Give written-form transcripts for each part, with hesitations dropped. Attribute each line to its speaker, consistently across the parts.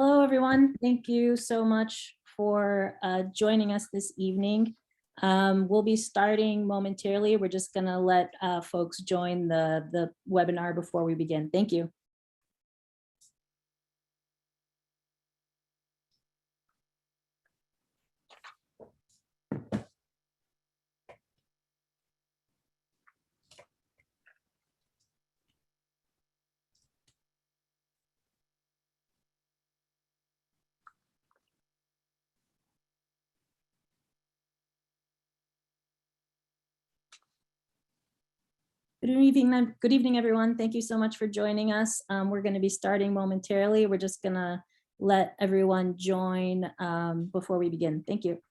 Speaker 1: Hello, everyone. Thank you so much for joining us this evening. We'll be starting momentarily. We're just going to let folks join the webinar before we begin. Thank you. Good evening, everyone. Thank you so much for joining us. We're going to be starting momentarily. We're just going to let everyone join before we begin. Thank you.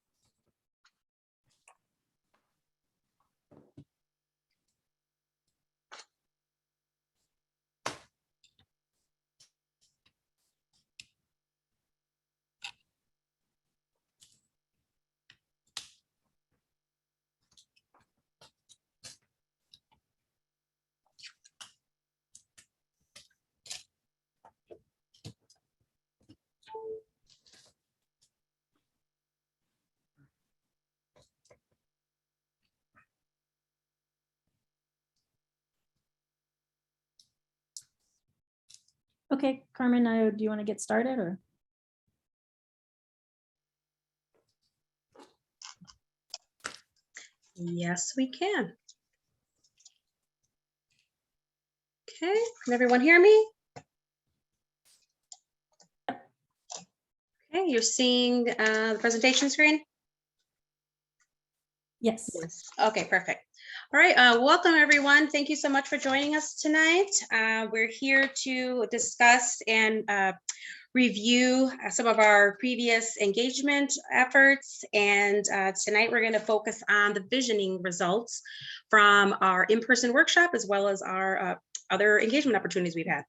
Speaker 1: Okay, Carmen, do you want to get started or?
Speaker 2: Yes, we can. Okay, can everyone hear me? Okay, you're seeing the presentation screen?
Speaker 1: Yes.
Speaker 2: Yes. Okay, perfect. All right, welcome everyone. Thank you so much for joining us tonight. We're here to discuss and review some of our previous engagement efforts. And tonight we're going to focus on the visioning results from our in-person workshop, as well as our other engagement opportunities we've had.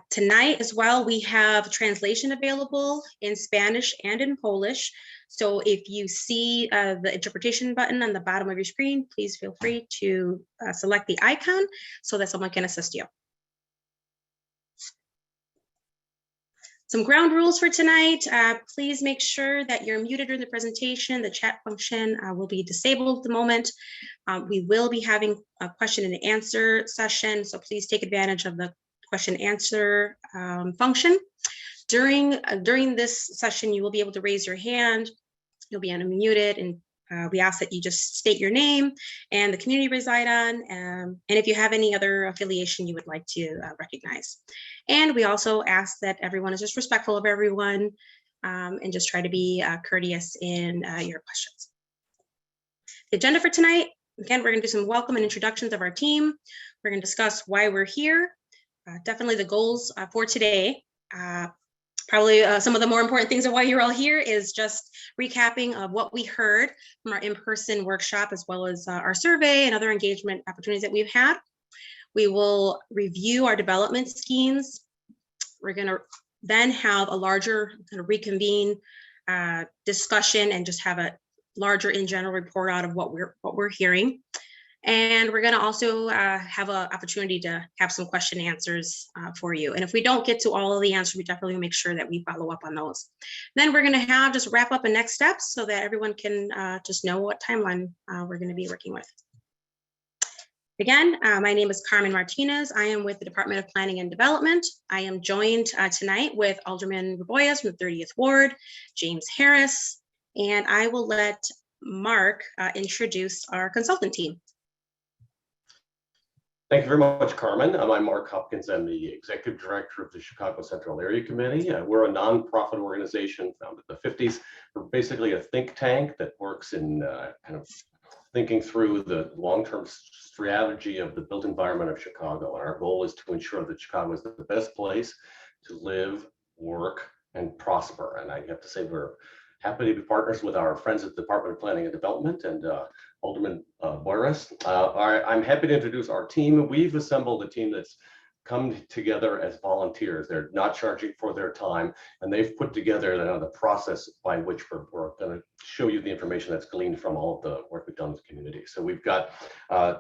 Speaker 2: Tonight as well, we have translation available in Spanish and in Polish. So if you see the interpretation button on the bottom of your screen, please feel free to select the icon so that someone can assist you. Some ground rules for tonight. Please make sure that you're muted during the presentation. The chat function will be disabled at the moment. We will be having a question and answer session, so please take advantage of the question answer function. During this session, you will be able to raise your hand. You'll be unmuted, and we ask that you just state your name and the community you reside on, and if you have any other affiliation you would like to recognize. And we also ask that everyone is just respectful of everyone and just try to be courteous in your questions. The agenda for tonight, again, we're going to do some welcome and introductions of our team. We're going to discuss why we're here. Definitely the goals for today. Probably some of the more important things of why you're all here is just recapping of what we heard from our in-person workshop, as well as our survey and other engagement opportunities that we've had. We will review our development schemes. We're going to then have a larger kind of reconvene discussion and just have a larger in general report out of what we're hearing. And we're going to also have an opportunity to have some question and answers for you. And if we don't get to all of the answers, we definitely make sure that we follow up on those. Then we're going to have just wrap up the next steps so that everyone can just know what timeline we're going to be working with. Again, my name is Carmen Martinez. I am with the Department of Planning and Development. I am joined tonight with Alderman Raboyes from the 30th Ward, James Harris, and I will let Mark introduce our consultant team.
Speaker 3: Thank you very much, Carmen. I'm Mark Hopkins. I'm the Executive Director of the Chicago Central Area Committee. We're a nonprofit organization founded in the 50s. We're basically a think tank that works in kind of thinking through the long-term strategy of the built environment of Chicago. And our goal is to ensure that Chicago is the best place to live, work, and prosper. And I have to say we're happy to be partners with our friends at the Department of Planning and Development and Alderman Boyres. I'm happy to introduce our team. We've assembled a team that's come together as volunteers. They're not charging for their time, and they've put together the process by which we're going to show you the information that's gleaned from all of the work we've done in the community. So we've got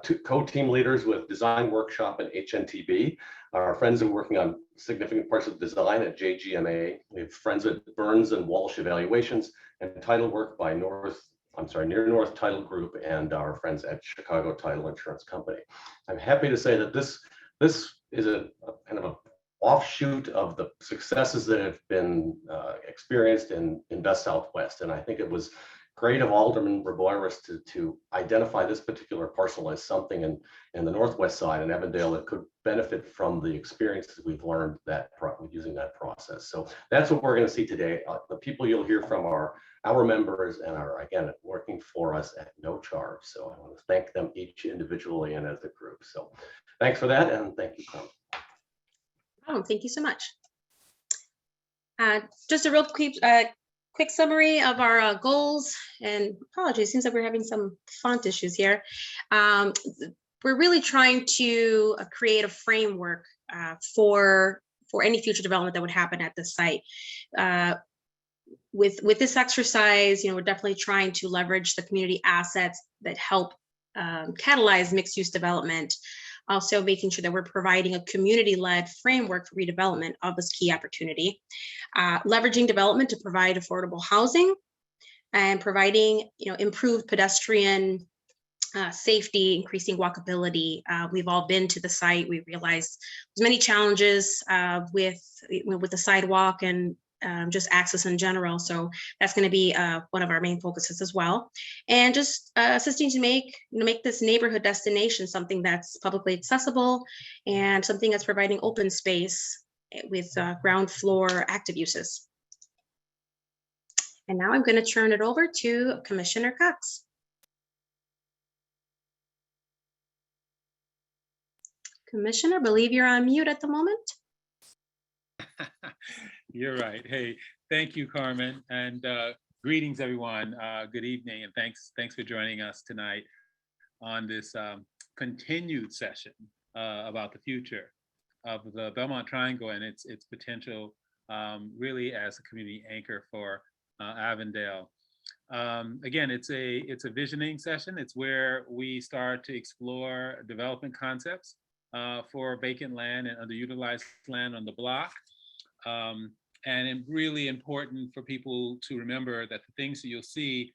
Speaker 3: two co-team leaders with Design Workshop and HNTB. Our friends are working on significant parts of design at JGMA. We have friends at Burns and Walsh Evaluations, and title work by Near North Title Group and our friends at Chicago Title Insurance Company. I'm happy to say that this is a kind of an offshoot of the successes that have been experienced in Best Southwest. And I think it was great of Alderman Reboiris to identify this particular parcel as something in the Northwest side in Avondale that could benefit from the experiences we've learned using that process. So that's what we're going to see today. The people you'll hear from are our members and are, again, working for us at no charge. So I want to thank them each individually and as a group. So thanks for that, and thank you, Carmen.
Speaker 2: Oh, thank you so much. Just a real quick summary of our goals, and apologies, seems like we're having some font issues here. We're really trying to create a framework for any future development that would happen at the site. With this exercise, we're definitely trying to leverage the community assets that help catalyze mixed-use development. Also making sure that we're providing a community-led framework for redevelopment of this key opportunity. Leveraging development to provide affordable housing and providing improved pedestrian safety, increasing walkability. We've all been to the site. We realized there's many challenges with the sidewalk and just access in general. So that's going to be one of our main focuses as well. And just assisting to make this neighborhood destination something that's publicly accessible and something that's providing open space with ground floor active uses. And now I'm going to turn it over to Commissioner Cox. Commissioner, I believe you're on mute at the moment.
Speaker 4: You're right. Hey, thank you, Carmen, and greetings, everyone. Good evening, and thanks for joining us tonight on this continued session about the future of the Belmont Triangle and its potential, really as a community anchor for Avondale. Again, it's a visioning session. It's where we start to explore development concepts for vacant land and underutilized land on the block. And it's really important for people to remember that the things that you'll see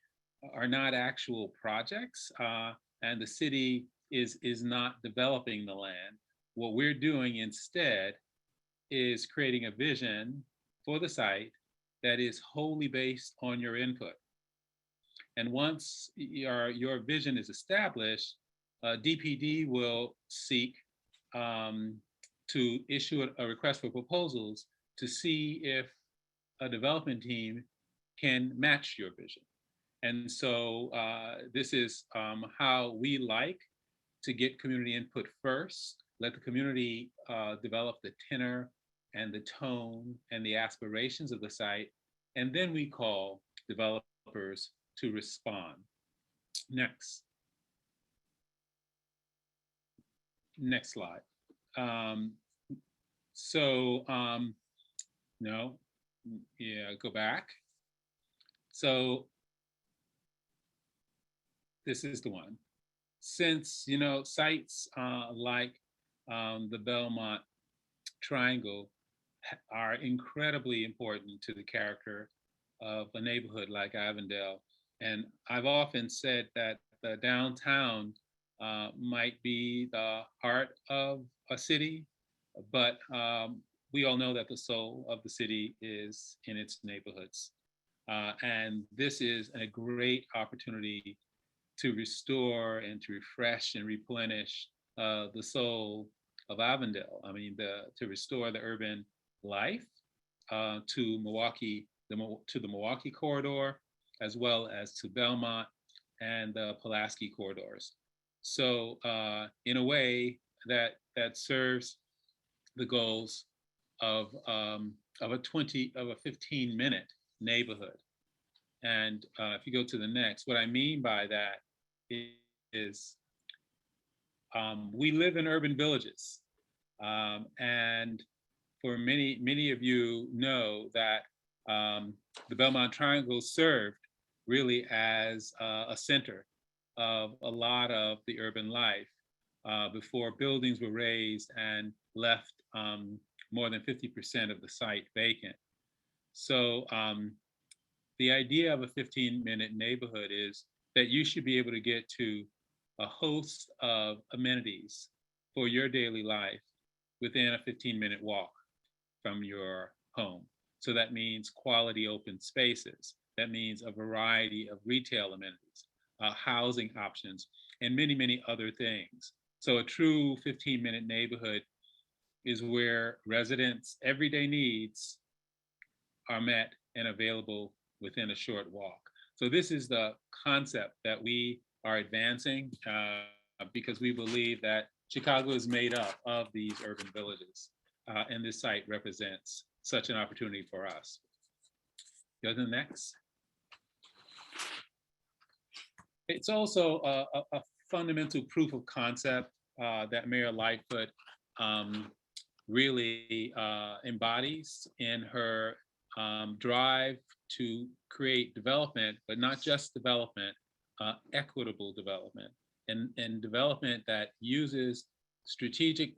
Speaker 4: are not actual projects, and the city is not developing the land. What we're doing instead is creating a vision for the site that is wholly based on your input. And once your vision is established, DPD will seek to issue a request for proposals to see if a development team can match your vision. And so this is how we like to get community input first, let the community develop the tenor and the tone and the aspirations of the site, and then we call developers to respond. Next slide. No, yeah, go back. So this is the one. Since, sites like the Belmont Triangle are incredibly important to the character of a neighborhood like Avondale. And I've often said that the downtown might be the heart of a city, but we all know that the soul of the city is in its neighborhoods. And this is a great opportunity to restore and to refresh and replenish the soul of Avondale. I mean, to restore the urban life to Milwaukee, to the Milwaukee corridor, as well as to Belmont and the Pulaski corridors. So in a way that serves the goals of a 15-minute neighborhood. And if you go to the next, what I mean by that is we live in urban villages. And for many of you know that the Belmont Triangle served really as a center of a lot of the urban life before buildings were raised and left more than 50% of the site vacant. So the idea of a 15-minute neighborhood is that you should be able to get to a host of amenities for your daily life within a 15-minute walk from your home. So that means quality open spaces. That means a variety of retail amenities, housing options, and many other things. So a true 15-minute neighborhood is where residents' everyday needs are met and available within a short walk. So this is the concept that we are advancing because we believe that Chicago is made up of these urban villages, and this site represents such an opportunity for us. Go to the next. It's also a fundamental proof of concept that Mayor Lightfoot really embodies in her drive to create development, but not just development, equitable development, and development that uses strategic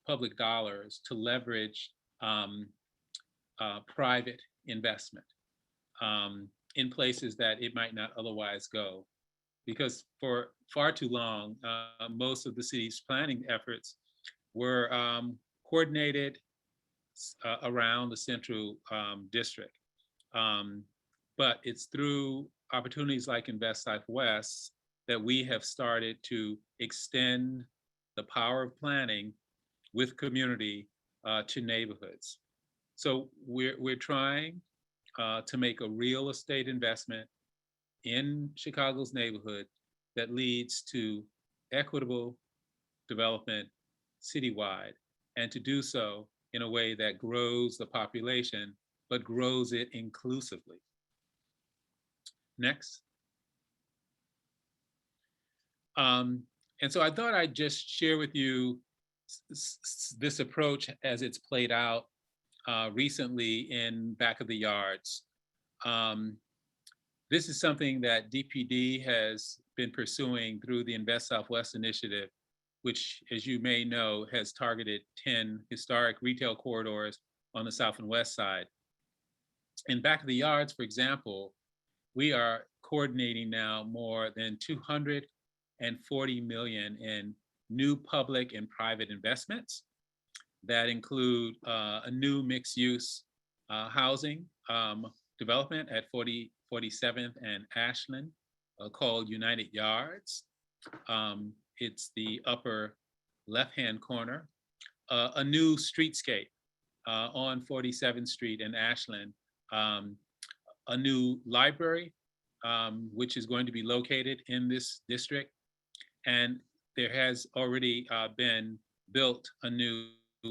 Speaker 4: public dollars to leverage private investment in places that it might not otherwise go. Because for far too long, most of the city's planning efforts were coordinated around the central district. But it's through opportunities like Invest Southwest that we have started to extend the power of planning with community to neighborhoods. So we're trying to make a real estate investment in Chicago's neighborhood that leads to equitable development citywide, and to do so in a way that grows the population, but grows it inclusively. Next. And so I thought I'd just share with you this approach as it's played out recently in Back of the Yards. This is something that DPD has been pursuing through the Invest Southwest initiative, which, as you may know, has targeted 10 historic retail corridors on the south and west side. In Back of the Yards, for example, we are coordinating now more than 240 million in new public and private investments that include a new mixed-use housing development at 47th and Ashland called United Yards. It's the upper left-hand corner. A new streetscape on 47th Street in Ashland. A new library, which is going to be located in this district. And there has already been built a new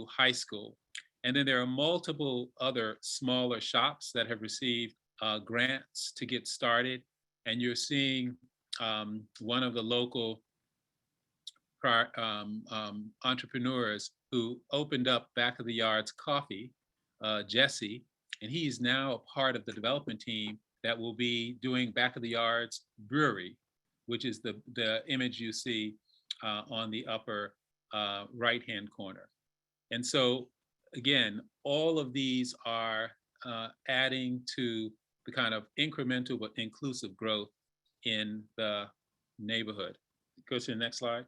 Speaker 4: high school. And then there are multiple other smaller shops that have received grants to get started. And you're seeing one of the local entrepreneurs who opened up Back of the Yards Coffee, Jesse, and he's now a part of the development team that will be doing Back of the Yards Brewery, which is the image you see on the upper right-hand corner. And so, again, all of these are adding to the kind of incremental but inclusive growth in the neighborhood. Go to the next slide.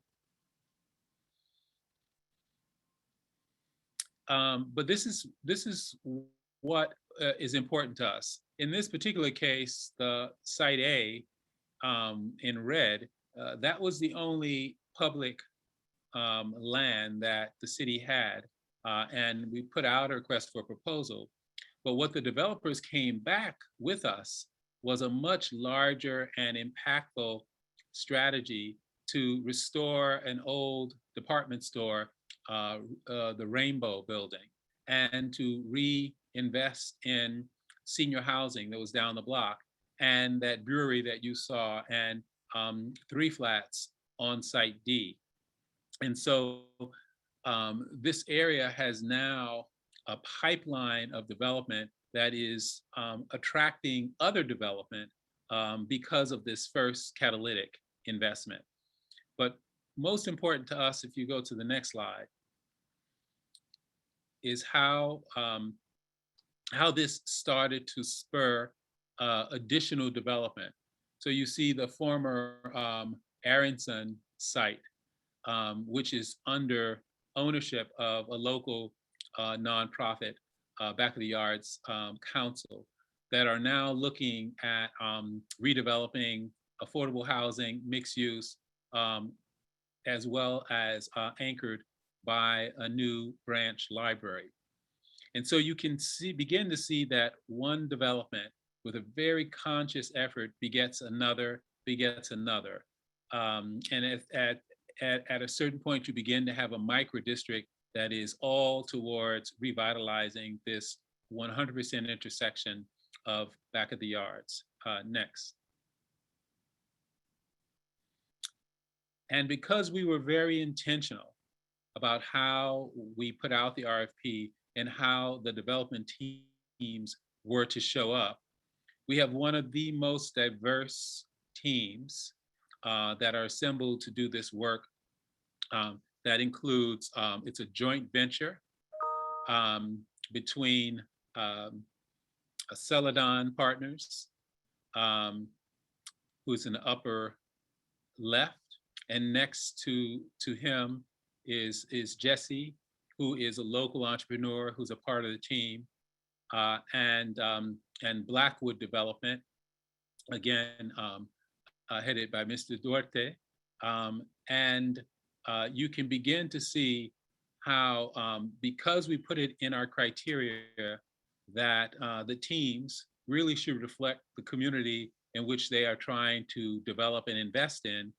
Speaker 4: But this is what is important to us. In this particular case, the Site A in red, that was the only public land that the city had, and we put out a request for proposal. But what the developers came back with us was a much larger and impactful strategy to restore an old department store, the Rainbow Building, and to reinvest in senior housing that was down the block, and that brewery that you saw, and 3 flats on Site D. And so this area has now a pipeline of development that is attracting other development because of this first catalytic investment. But most important to us, if you go to the next slide, is how this started to spur additional development. So you see the former Aronson site, which is under ownership of a local nonprofit, Back of the Yards Council, that are now looking at redeveloping affordable housing, mixed use, as well as anchored by a new branch library. And so you can begin to see that one development with a very conscious effort begets another. And at a certain point, you begin to have a micro district that is all towards revitalizing this 100% intersection of Back of the Yards. Next. And because we were very intentional about how we put out the RFP and how the development teams were to show up, we have one of the most diverse teams that are assembled to do this work. That includes, it's a joint venture between Celadon Partners, who's in the upper left, and next to him is Jesse, who is a local entrepreneur who's a part of the team, and Blackwood Development, again, headed by Mr. Duarte. And you can begin to see how, because we put it in our criteria, that the teams really should reflect the community in which they are trying to develop and invest in.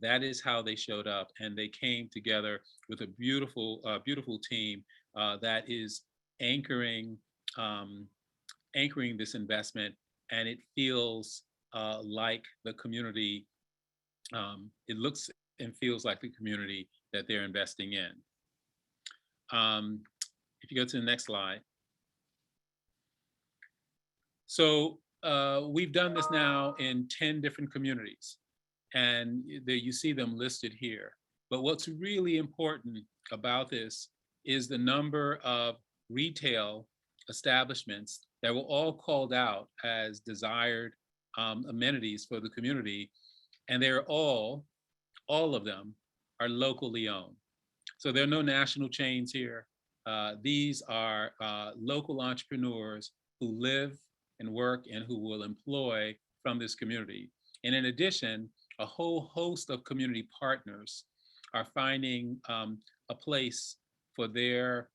Speaker 4: That is how they showed up, and they came together with a beautiful, beautiful team that is anchoring this investment, and it feels like the community. It looks and feels like the community that they're investing in. If you go to the next slide. So we've done this now in 10 different communities, and you see them listed here. But what's really important about this is the number of retail establishments that were all called out as desired amenities for the community. And they're all of them are locally owned. So there are no national chains here. These are local entrepreneurs who live and work and who will employ from this community. And in addition, a whole host of community partners are finding a place for their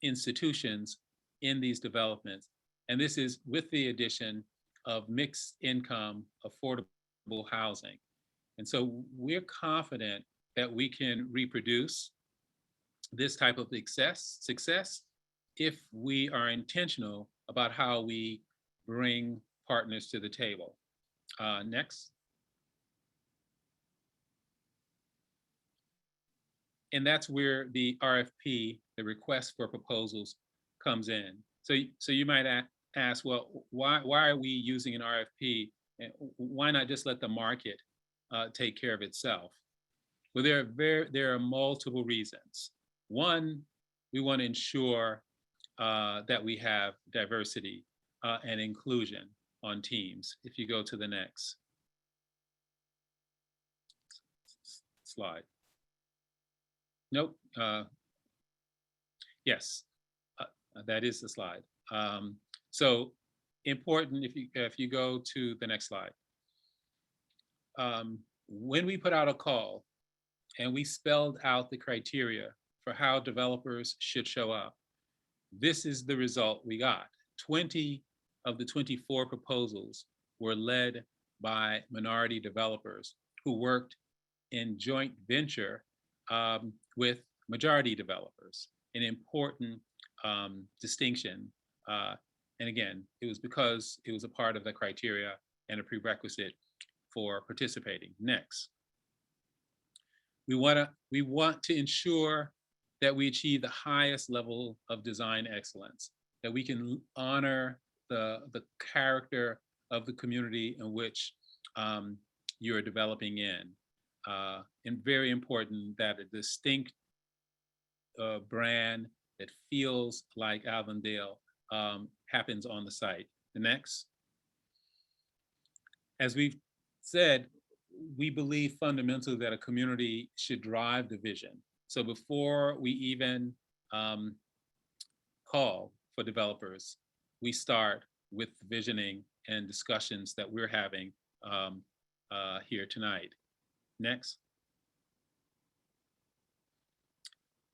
Speaker 4: institutions in these developments. And this is with the addition of mixed income, affordable housing. And so we're confident that we can reproduce this type of success if we are intentional about how we bring partners to the table. Next. And that's where the RFP, the request for proposals, comes in. So you might ask, well, why are we using an RFP? And why not just let the market take care of itself? Well, there are multiple reasons. One, we want to ensure that we have diversity and inclusion on teams. If you go to the next slide. Nope. Yes, that is the slide. So important, if you go to the next slide. When we put out a call and we spelled out the criteria for how developers should show up, this is the result we got. 20 of the 24 proposals were led by minority developers who worked in joint venture with majority developers, an important distinction. And again, it was because it was a part of the criteria and a prerequisite for participating. Next. We want to ensure that we achieve the highest level of design excellence, that we can honor the character of the community in which you're developing in. And very important that a distinct brand that feels like Avondale happens on the site. The next. As we've said, we believe fundamentally that a community should drive the vision. So before we even call for developers, we start with visioning and discussions that we're having here tonight. Next.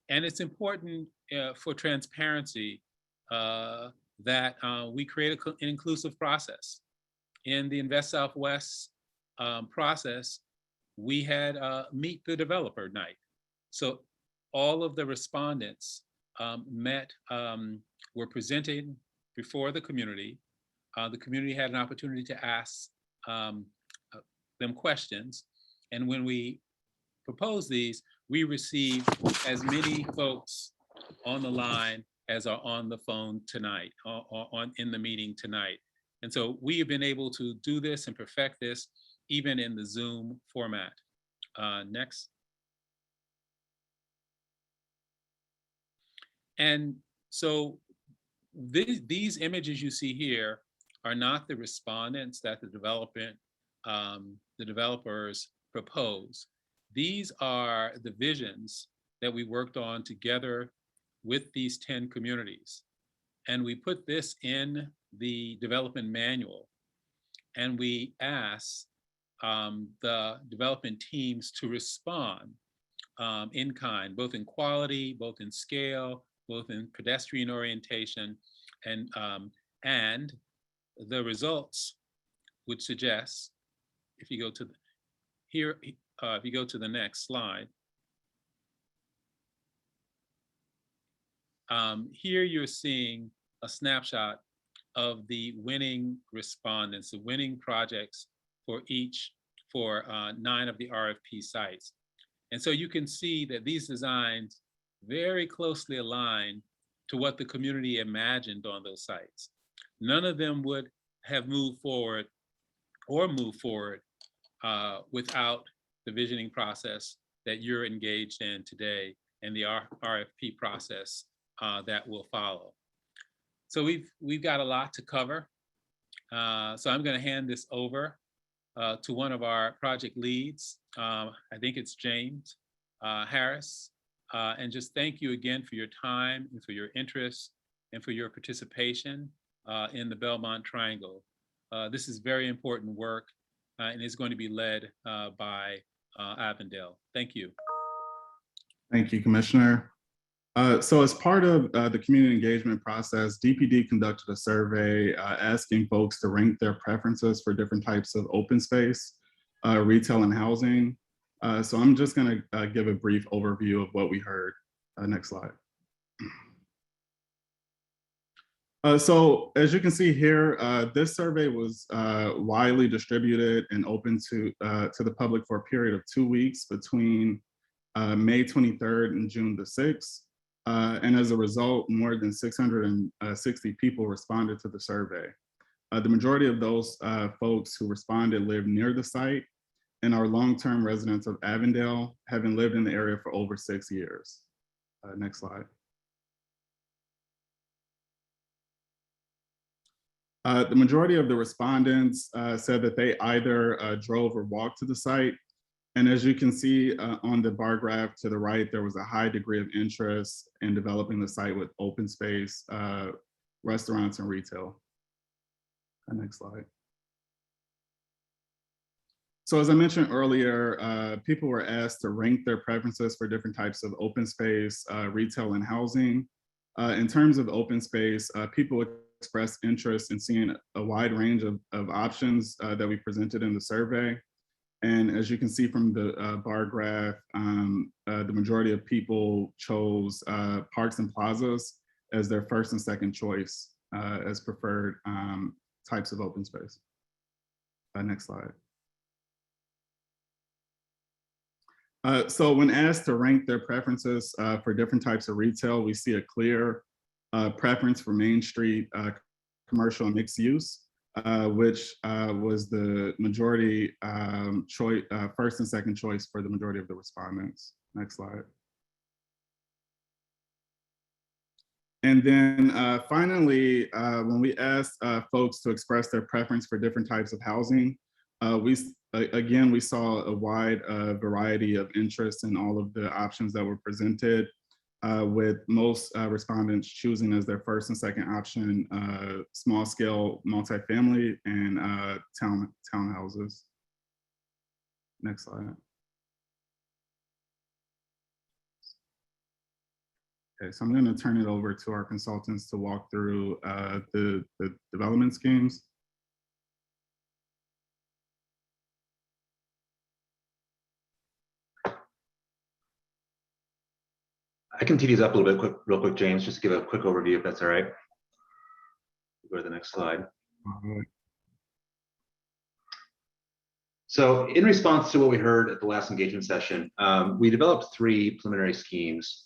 Speaker 4: And it's important for transparency that we create an inclusive process. In the Invest Southwest process, we had Meet the Developer night. So all of the respondents were presented before the community. The community had an opportunity to ask them questions. And when we proposed these, we received as many folks on the line as are on the phone tonight, in the meeting tonight. And so we have been able to do this and perfect this even in the Zoom format. Next. And so these images you see here are not the respondents that the developers propose. These are the visions that we worked on together with these 10 communities. And we put this in the development manual, and we asked the development teams to respond in kind, both in quality, both in scale, both in pedestrian orientation, and the results would suggest, if you go to if you go to the next slide, here you're seeing a snapshot of the winning respondents, the winning projects for 9 of the RFP sites. And so you can see that these designs very closely align to what the community imagined on those sites. None of them would have moved forward without the visioning process that you're engaged in today and the RFP process that will follow. So we've got a lot to cover. So I'm going to hand this over to one of our project leads. I think it's James Harris. And just thank you again for your time and for your interest and for your participation in the Belmont Triangle. This is very important work and is going to be led by Avondale. Thank you.
Speaker 5: Thank you, Commissioner. So as part of the community engagement process, DPD conducted a survey asking folks to rank their preferences for different types of open space, retail and housing. So I'm just gonna give a brief overview of what we heard. Next slide. So as you can see here, this survey was widely distributed and open to the public for a period of 2 weeks between May 23rd and June the 6th. And as a result, more than 660 people responded to the survey. The majority of those folks who responded live near the site and are long-term residents of Avondale, having lived in the area for over 6 years. Next slide. The majority of the respondents said that they either drove or walked to the site. And as you can see on the bar graph to the right, there was a high degree of interest in developing the site with open space, restaurants, and retail. Next slide. So as I mentioned earlier, people were asked to rank their preferences for different types of open space, retail, and housing. In terms of open space, people expressed interest in seeing a wide range of options that we presented in the survey. And as you can see from the bar graph, the majority of people chose parks and plazas as their first and second choice as preferred types of open space. Next slide. So when asked to rank their preferences for different types of retail, we see a clear preference for Main Street commercial and mixed use, which was the majority choice, first and second choice for the majority of the respondents. Next slide. And then finally, when we asked folks to express their preference for different types of housing, we saw a wide variety of interests in all of the options that were presented, with most respondents choosing as their first and second option small scale multifamily and townhouses. Next slide. Okay, so I'm going to turn it over to our consultants to walk through the development schemes.
Speaker 6: I can tee these up a little bit real quick, James, just to give a quick overview, if that's all right. Go to the next slide. So in response to what we heard at the last engagement session, we developed 3 preliminary schemes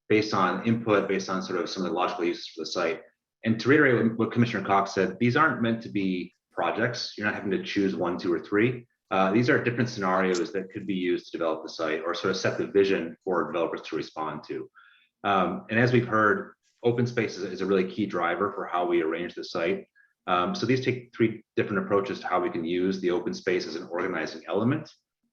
Speaker 6: based on input, based on sort of some of the logical uses for the site. And to reiterate what Commissioner Cox said, these aren't meant to be projects. You're not having to choose 1, 2, or 3. These are different scenarios that could be used to develop the site or sort of set the vision for developers to respond to. And as we've heard, open space is a really key driver for how we arrange the site. So these take 3 different approaches to how we can use the open space as an organizing element,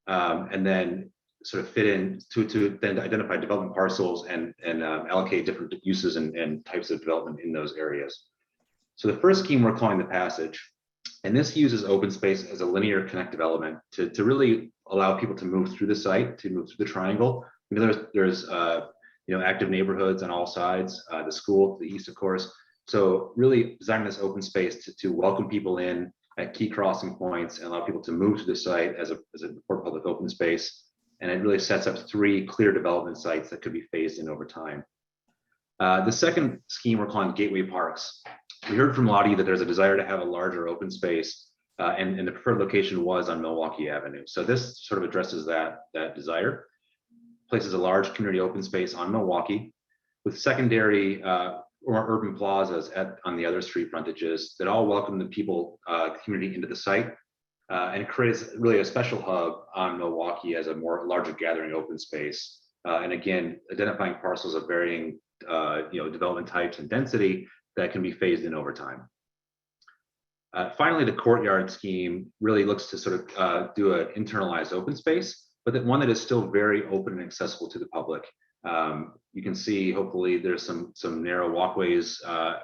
Speaker 6: and then sort of fit in to then identify development parcels and allocate different uses and types of development in those areas. So the first scheme we're calling the Passage, and this uses open space as a linear connective element to really allow people to move through the site, to move through the triangle. You know, there's active neighborhoods on all sides, the school to the east, of course. So really designing this open space to welcome people in at key crossing points and allow people to move to the site as a for public open space. And it really sets up 3 clear development sites that could be phased in over time. The second scheme we're calling Gateway Parks. We heard from Lottie that there's a desire to have a larger open space, and the preferred location was on Milwaukee Avenue. So this sort of addresses that desire, places a large community open space on Milwaukee with secondary or urban plazas on the other street frontages that all welcome the people, community into the site, and creates really a special hub on Milwaukee as a larger gathering open space. And again, identifying parcels of varying development types and density that can be phased in over time. Finally, the Courtyard scheme really looks to sort of do an internalized open space, but one that is still very open and accessible to the public. You can see, hopefully, there's some narrow walkways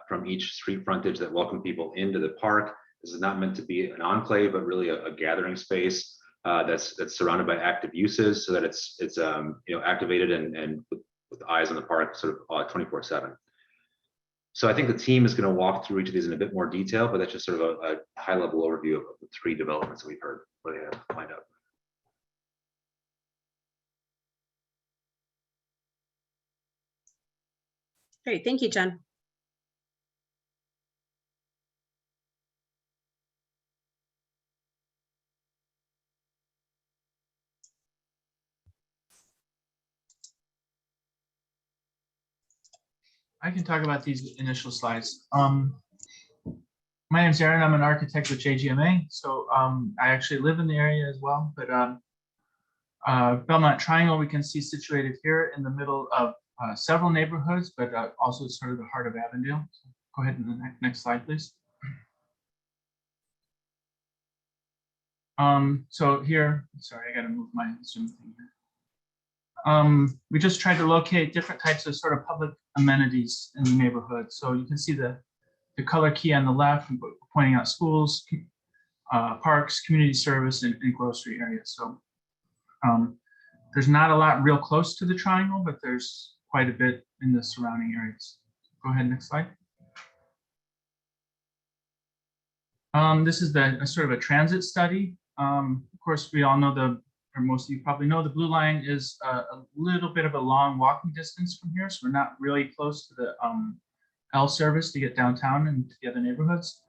Speaker 6: from each street frontage that welcome people into the park. This is not meant to be an enclave, but really a gathering space that's surrounded by active uses, so that it's activated and with eyes on the park sort of 24/7. So I think the team is going to walk through each of these in a bit more detail, but that's just sort of a high-level overview of the 3 developments that we've heard where they have lined up.
Speaker 2: Great, thank you, Jen.
Speaker 7: I can talk about these initial slides. My name is Aaron. I'm an architect with JGMA. So I actually live in the area as well. But Belmont Triangle, we can see situated here in the middle of several neighborhoods, but also sort of the heart of Avondale. So go ahead and the next slide, please. So here, sorry, I got to move my Zoom thing here. We just tried to locate different types of sort of public amenities in the neighborhood. So you can see the color key on the left, pointing out schools, parks, community service, and grocery areas. So there's not a lot real close to the triangle, but there's quite a bit in the surrounding areas. Go ahead, next slide. This is sort of a transit study. Of course, we all know or most of you probably know, the blue line is a little bit of a long walking distance from here. So we're not really close to the L service to get downtown and to the other neighborhoods.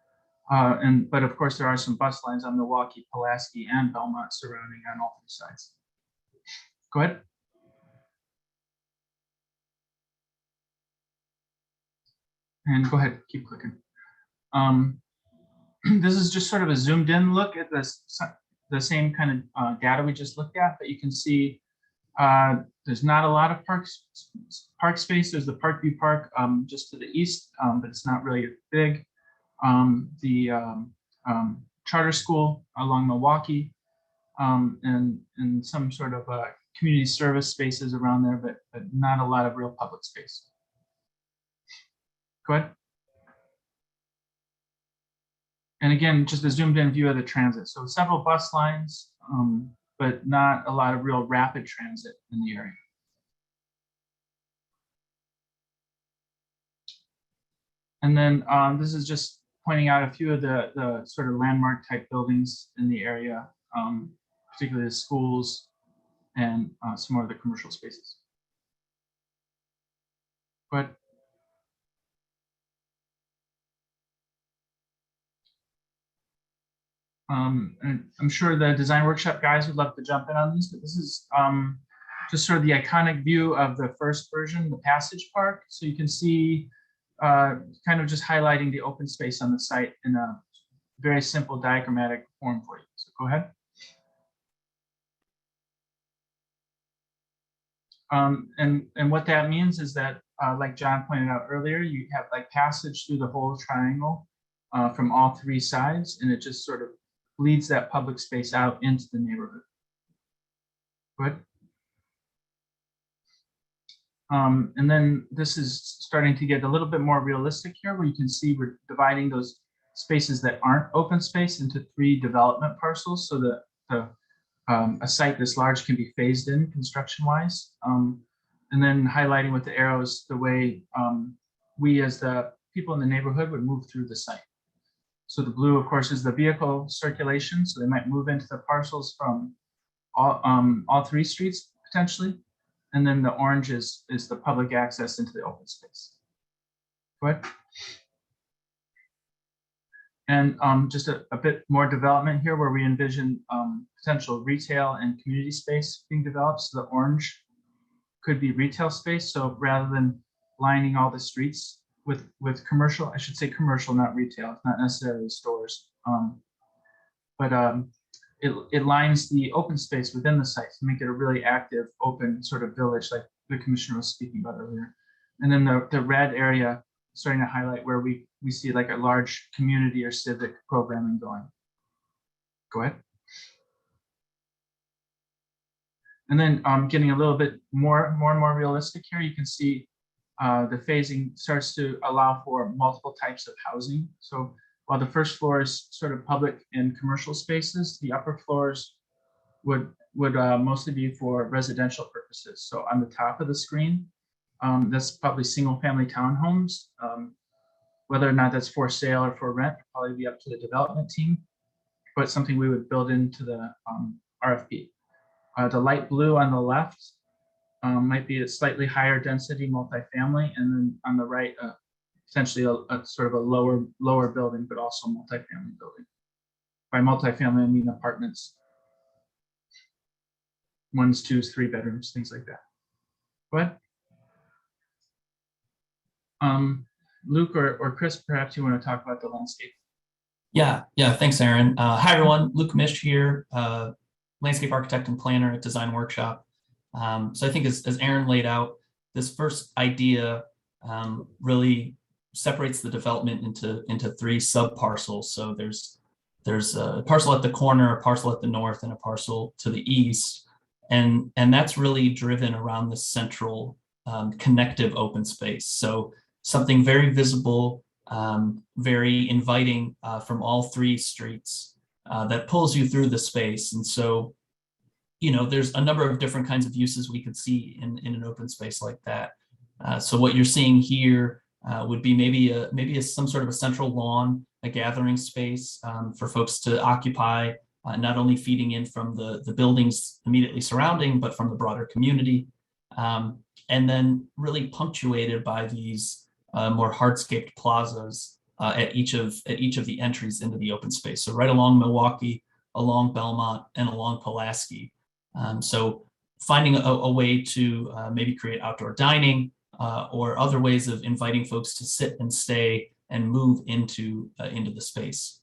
Speaker 7: But of course, there are some bus lines on Milwaukee, Pulaski, and Belmont surrounding on all 3 sides. Go ahead. And go ahead, keep clicking. This is just sort of a zoomed in look at the same kind of data we just looked at, but you can see there's not a lot of park space. There's the Parkview Park just to the east, but it's not really big. The charter school along Milwaukee, and some sort of community service spaces around there, but not a lot of real public space. Go ahead. And again, just a zoomed in view of the transit. So several bus lines, but not a lot of real rapid transit in the area. And then this is just pointing out a few of the sort of landmark type buildings in the area, particularly the schools and some more of the commercial spaces. Go ahead. And I'm sure the design workshop guys would love to jump in on these, but this is just sort of the iconic view of the first version, the Passage Park. So you can see kind of just highlighting the open space on the site in a very simple diagrammatic form for you. So go ahead. And what that means is that, like John pointed out earlier, you have like passage through the whole triangle from all three sides, and it just sort of leads that public space out into the neighborhood. Good. And then this is starting to get a little bit more realistic here, where you can see we're dividing those spaces that aren't open space into 3 development parcels, so that a site this large can be phased in construction-wise. And then highlighting with the arrows the way we as the people in the neighborhood would move through the site. So the blue, of course, is the vehicle circulation. So they might move into the parcels from all 3 streets potentially. And then the orange is the public access into the open space. Go ahead. And just a bit more development here where we envision potential retail and community space being developed. So the orange could be retail space. So rather than lining all the streets with commercial, I should say commercial, not retail, it's not necessarily stores. It lines the open space within the site to make it a really active, open sort of village like the commissioner was speaking about earlier. And then the red area starting to highlight where we see like a large community or civic programming going. Go ahead. And then getting a little bit more and more realistic here, you can see the phasing starts to allow for multiple types of housing. So while the first floor is sort of public and commercial spaces, the upper floors would mostly be for residential purposes. So on the top of the screen, that's probably single family townhomes. Whether or not that's for sale or for rent, probably be up to the development team, but something we would build into the RFP. The light blue on the left might be a slightly higher density multifamily, and then on the right, potentially a sort of a lower building, but also multifamily building. By multifamily, I mean apartments, 1s, 2s, 3 bedrooms, things like that. Go ahead. Luke or Chris, perhaps you want to talk about the landscape.
Speaker 8: Yeah, thanks, Aaron. Hi, everyone. Luke Mish here, landscape architect and planner at Design Workshop. So I think as Aaron laid out, this first idea really separates the development into 3 sub-parcels. So there's a parcel at the corner, a parcel at the north, and a parcel to the east. And that's really driven around the central connective open space. So something very visible, very inviting from all 3 streets that pulls you through the space. And so, there's a number of different kinds of uses we could see in an open space like that. So what you're seeing here would be maybe some sort of a central lawn, a gathering space for folks to occupy, not only feeding in from the buildings immediately surrounding, but from the broader community. And then really punctuated by these more hardscaped plazas at each of the entries into the open space. So right along Milwaukee, along Belmont, and along Pulaski. So finding a way to maybe create outdoor dining or other ways of inviting folks to sit and stay and move into the space.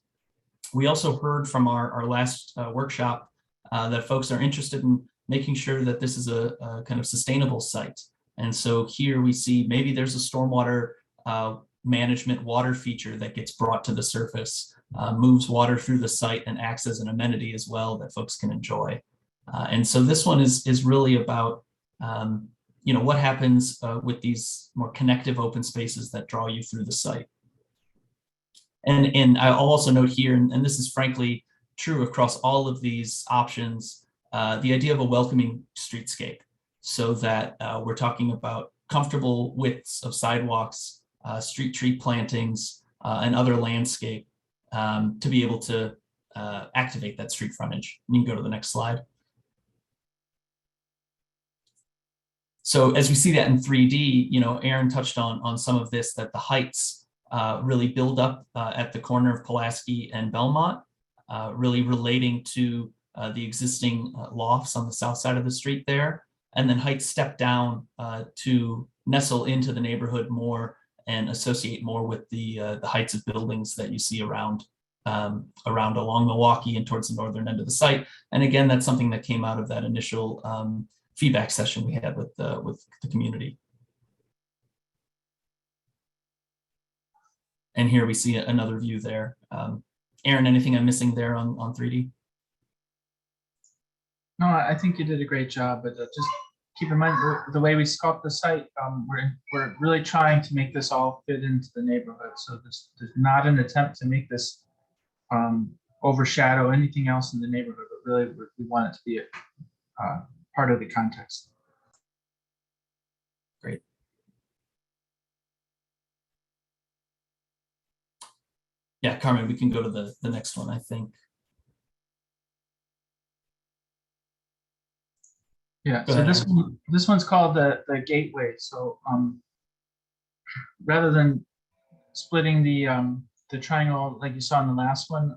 Speaker 8: We also heard from our last workshop that folks are interested in making sure that this is a kind of sustainable site. And so here we see maybe there's a stormwater management water feature that gets brought to the surface, moves water through the site and acts as an amenity as well that folks can enjoy. And so this one is really about what happens with these more connective open spaces that draw you through the site. And I'll also note here, and this is frankly true across all of these options, the idea of a welcoming streetscape, so that we're talking about comfortable widths of sidewalks, street tree plantings, and other landscape to be able to activate that street frontage. You can go to the next slide. So as we see that in 3D, Aaron touched on some of this, that the heights really build up at the corner of Pulaski and Belmont, really relating to the existing lofts on the south side of the street there. And then heights step down to nestle into the neighborhood more and associate more with the heights of buildings that you see around along Milwaukee and towards the northern end of the site. And again, that's something that came out of that initial feedback session we had with the community. And here we see another view there. Aaron, anything I'm missing there on 3D?
Speaker 7: No, I think you did a great job, but just keep in mind the way we sculpt the site, we're really trying to make this all fit into the neighborhood. So there's not an attempt to make this overshadow anything else in the neighborhood, but really we want it to be a part of the context.
Speaker 8: Great. Yeah, Carmen, we can go to the next one, I think.
Speaker 7: Yeah,
Speaker 8: Go
Speaker 7: so
Speaker 8: ahead,
Speaker 7: this one's called the gateway. So rather than splitting the triangle like you saw in the last one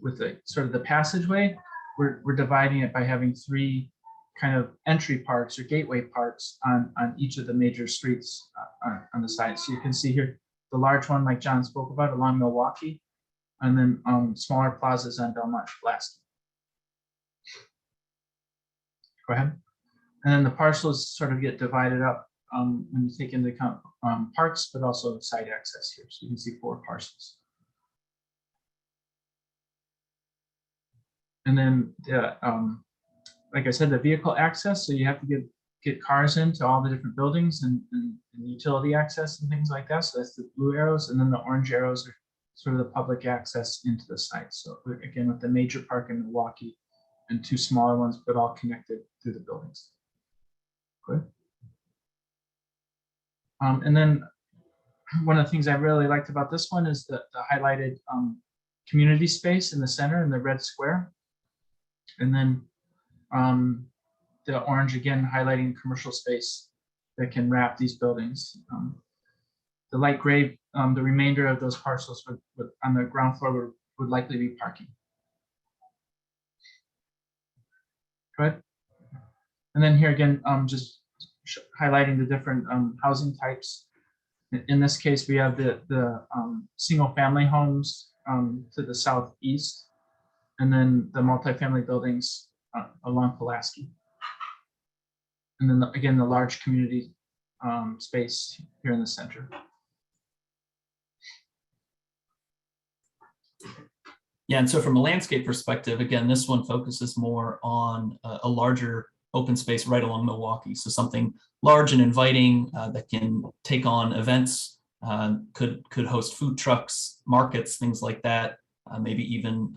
Speaker 7: with the sort of the passageway, we're dividing it by having 3 kind of entry parts or gateway parts on each of the major streets on the side. So you can see here the large one, like John spoke about, along Milwaukee, and then smaller plazas on Belmont, Pulaski. Go ahead. And then the parcels sort of get divided up when you take into account parks, but also site access here. So you can see 4 parcels. And then, like I said, the vehicle access. So you have to get cars into all the different buildings and utility access and things like that. So that's the blue arrows, and then the orange arrows are sort of the public access into the site. So again, with the major park in Milwaukee and 2 smaller ones, but all connected through the buildings. Good. And then one of the things I really liked about this one is the highlighted community space in the center in the red square. And then the orange again highlighting commercial space that can wrap these buildings. The light gray, the remainder of those parcels on the ground floor would likely be parking. Good. And then here again, just highlighting the different housing types. In this case, we have the single family homes to the southeast, and then the multifamily buildings along Pulaski. And then again, the large community space here in the center.
Speaker 8: Yeah, and so from a landscape perspective, again, this one focuses more on a larger open space right along Milwaukee. So something large and inviting that can take on events, could host food trucks, markets, things like that, maybe even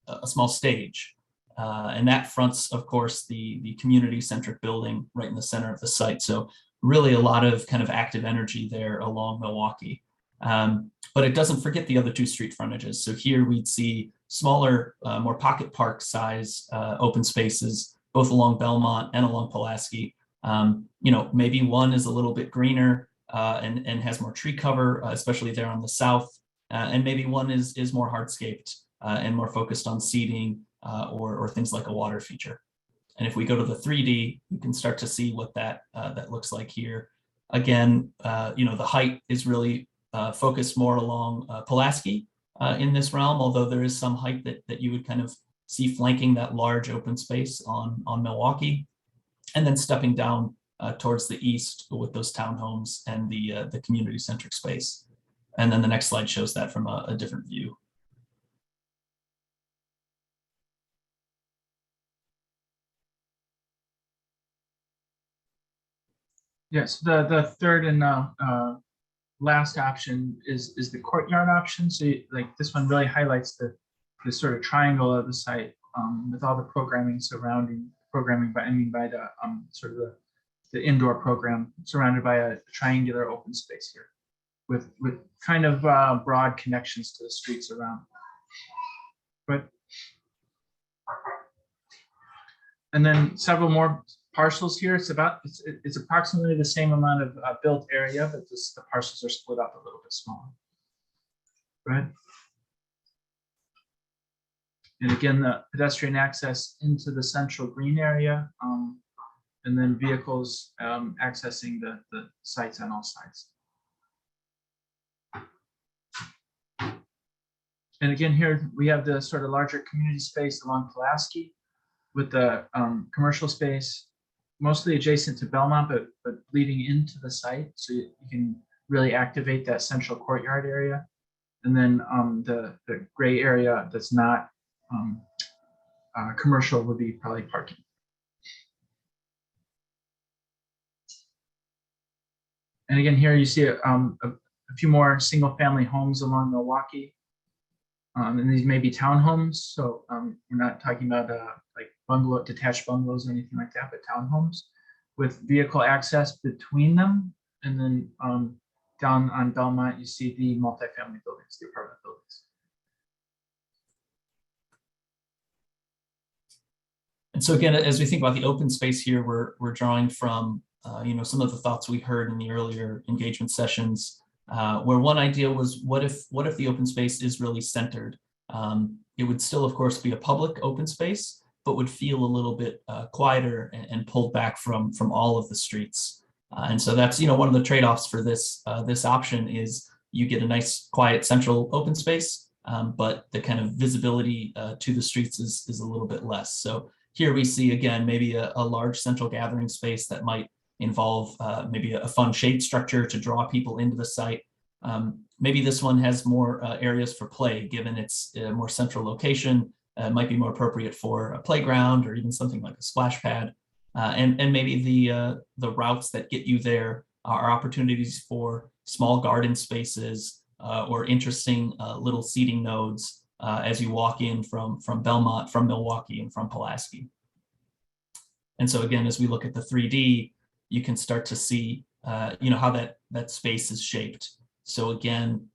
Speaker 8: a small stage. And that fronts, of course, the community-centric building right in the center of the site. So really a lot of kind of active energy there along Milwaukee. But it doesn't forget the other 2 street frontages. So here we'd see smaller, more pocket park size open spaces, both along Belmont and along Pulaski. Maybe one is a little bit greener and has more tree cover, especially there on the south. And maybe one is more hardscaped and more focused on seating or things like a water feature. And if we go to the 3D, you can start to see what that looks like here. Again, the height is really focused more along Pulaski in this realm, although there is some height that you would kind of see flanking that large open space on Milwaukee, and then stepping down towards the east with those townhomes and the community-centric space. And then the next slide shows that from a different view.
Speaker 7: Yes, the third and last option is the courtyard option. So like this one really highlights the sort of triangle of the site with all the programming surrounding by the sort of the indoor program surrounded by a triangular open space here with kind of broad connections to the streets around. And then several more parcels here. It's approximately the same amount of built area, but the parcels are split up a little bit smaller. Right. And again, the pedestrian access into the central green area, and then vehicles accessing the sites on all sides. And again, here we have the sort of larger community space along Pulaski with the commercial space, mostly adjacent to Belmont, but leading into the site. So you can really activate that central courtyard area. And then the gray area that's not commercial would be probably parking. And again, here you see a few more single family homes along Milwaukee. And these may be townhomes. So we're not talking about like detached bungalows or anything like that, but townhomes with vehicle access between them. And then down on Belmont, you see the multifamily buildings, the apartment buildings.
Speaker 8: And so again, as we think about the open space here, we're drawing from some of the thoughts we heard in the earlier engagement sessions, where one idea was, what if the open space is really centered? It would still, of course, be a public open space, but would feel a little bit quieter and pulled back from all of the streets. And so that's one of the trade-offs for this option is you get a nice quiet central open space, but the kind of visibility to the streets is a little bit less. So here we see, again, maybe a large central gathering space that might involve maybe a fun shade structure to draw people into the site. Maybe this one has more areas for play, given its more central location. Might be more appropriate for a playground or even something like a splash pad. And maybe the routes that get you there are opportunities for small garden spaces or interesting little seating nodes as you walk in from Belmont, from Milwaukee, and from Pulaski. And so again, as we look at the 3D, you can start to see how that space is shaped. So again,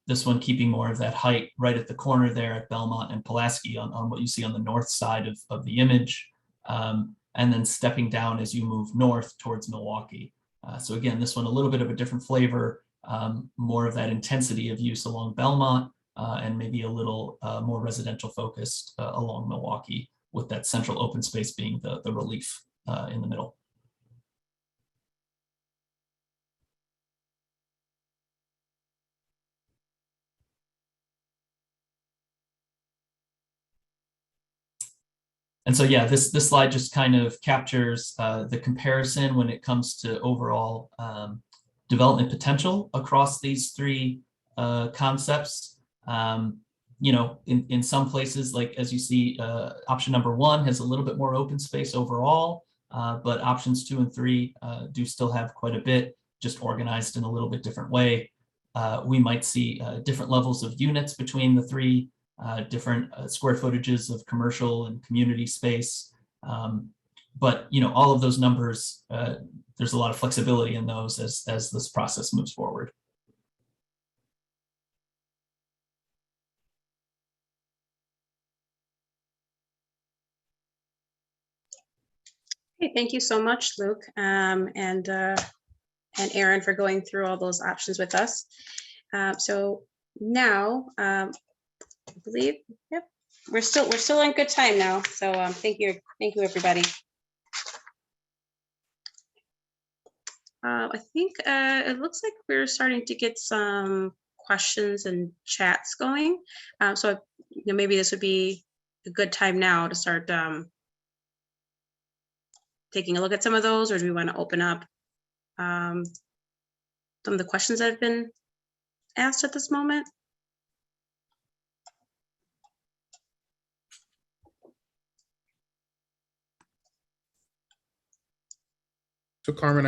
Speaker 8: this one keeping more of that height right at the corner there at Belmont and Pulaski on what you see on the north side of the image, and then stepping down as you move north towards Milwaukee. So again, this one a little bit of a different flavor, more of that intensity of use along Belmont, and maybe a little more residential focused along Milwaukee, with that central open space being the relief in the middle. And so, yeah, this slide just kind of captures the comparison when it comes to overall development potential across these three concepts. In some places, like as you see, option number 1 has a little bit more open space overall, but options 2 and 3 do still have quite a bit, just organized in a little bit different way. We might see different levels of units between the three, different square footages of commercial and community space. But all of those numbers, there's a lot of flexibility in those as this process moves forward.
Speaker 2: Okay, thank you so much, Luke, and Aaron for going through all those options with us. So now, I believe, yep, we're still in good time now. So thank you, everybody. I think it looks like we're starting to get some questions and chats going. So maybe this would be a good time now to start taking a look at some of those, or do we want to open up some of the questions that have been asked at this moment?
Speaker 9: So Carmen,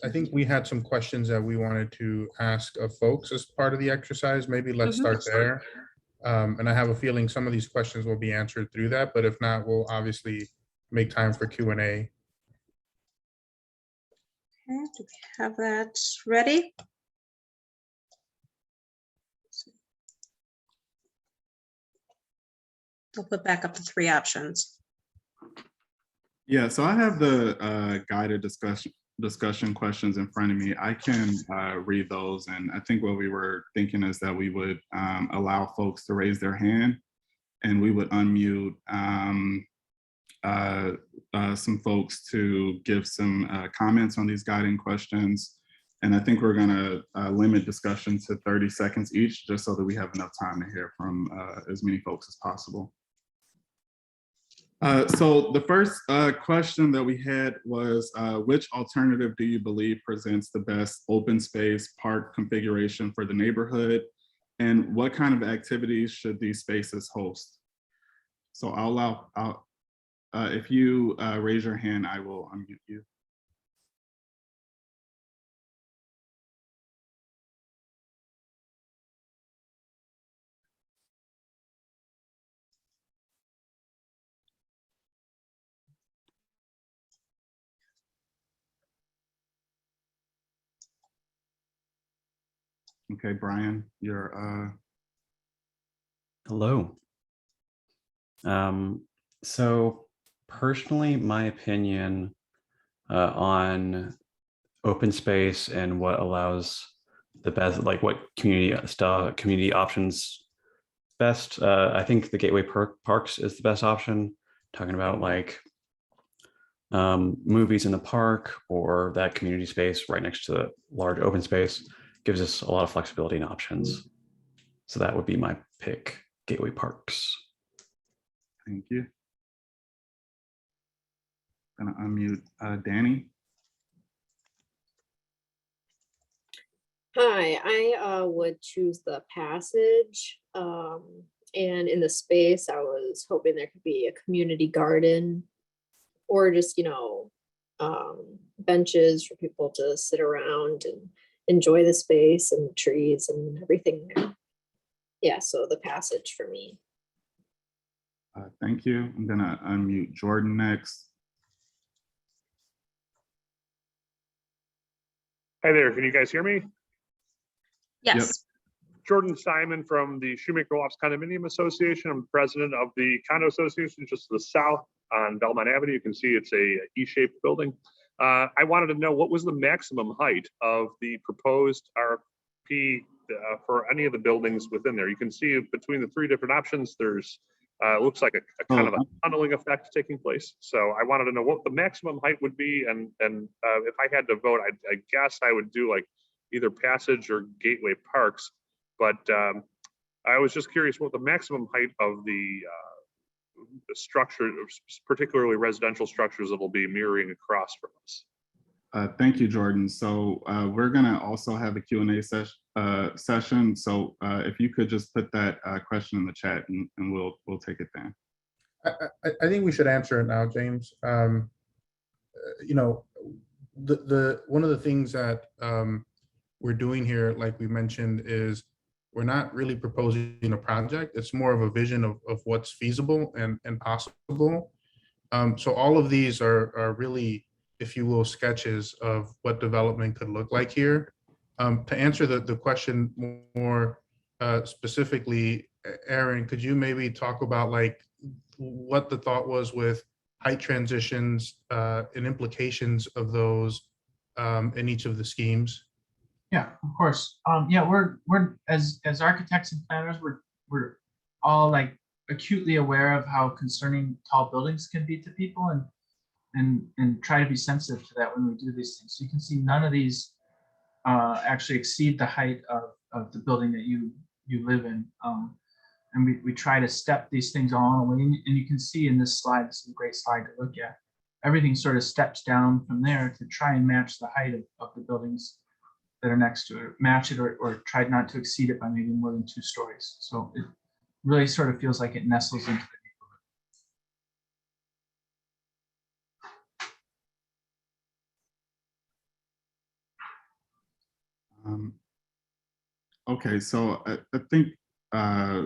Speaker 9: I think we had some questions that we wanted to ask of folks as part of the exercise. Maybe let's start there. And I have a feeling some of these questions will be answered through that, but if not, we'll obviously make time for Q&A.
Speaker 2: Okay, do we have that ready? I'll put back up the 3 options.
Speaker 5: Yeah, so I have the guided discussion questions in front of me. I can read those, and I think what we were thinking is that we would allow folks to raise their hand, and we would unmute some folks to give some comments on these guiding questions. And I think we're gonna limit discussion to 30 seconds each, just so that we have enough time to hear from as many folks as possible. So the first question that we had was, which alternative do you believe presents the best open space park configuration for the neighborhood? And what kind of activities should these spaces host? So I'll allow, if you raise your hand, I will unmute you. Okay, Brian, you're
Speaker 10: Hello. So personally, my opinion on open space and what allows the best, like what community options best, I think the Gateway Parks is the best option. Talking about like movies in the park or that community space right next to the large open space gives us a lot of flexibility and options. So that would be my pick, Gateway Parks.
Speaker 5: Thank you. Gonna unmute Danny.
Speaker 11: Hi, I would choose the Passage. And in the space, I was hoping there could be a community garden or just, benches for people to sit around and enjoy the space and the trees and everything there. Yeah, so the Passage for me.
Speaker 5: Thank you. I'm gonna unmute Jordan next.
Speaker 12: Hi there, can you guys hear me?
Speaker 2: Yes.
Speaker 5: Yep.
Speaker 12: Jordan Simon from the Shoemaker Lofts Condominium Association. I'm president of the condo association just to the south on Belmont Avenue. You can see it's a E-shaped building. I wanted to know what was the maximum height of the proposed RFP for any of the buildings within there. You can see between the 3 different options, there's looks like a kind of a tunneling effect taking place. So I wanted to know what the maximum height would be, and if I had to vote, I guess I would do like either Passage or Gateway Parks. But I was just curious what the maximum height of the structure, particularly residential structures, that will be mirroring across from us.
Speaker 5: Thank you, Jordan. So we're gonna also have a Q&A session. So if you could just put that question in the chat, and we'll take it then.
Speaker 9: I think we should answer it now, James. One of the things that we're doing here, like we mentioned, is we're not really proposing a project. It's more of a vision of what's feasible and possible. So all of these are really, if you will, sketches of what development could look like here. To answer the question more specifically, Aaron, could you maybe talk about like what the thought was with height transitions and implications of those in each of the schemes?
Speaker 7: Yeah, of course. Yeah, we're as architects and planners, we're all like acutely aware of how concerning tall buildings can be to people, and try to be sensitive to that when we do these things. So you can see none of these actually exceed the height of the building that you live in. And we try to step these things all away. And you can see in this slide, this is a great slide to look at. Everything sort of steps down from there to try and match the height of the buildings that are next to it, match it, or try not to exceed it by maybe more than 2 stories. So it really sort of feels like it nestles into the
Speaker 5: Okay, so I think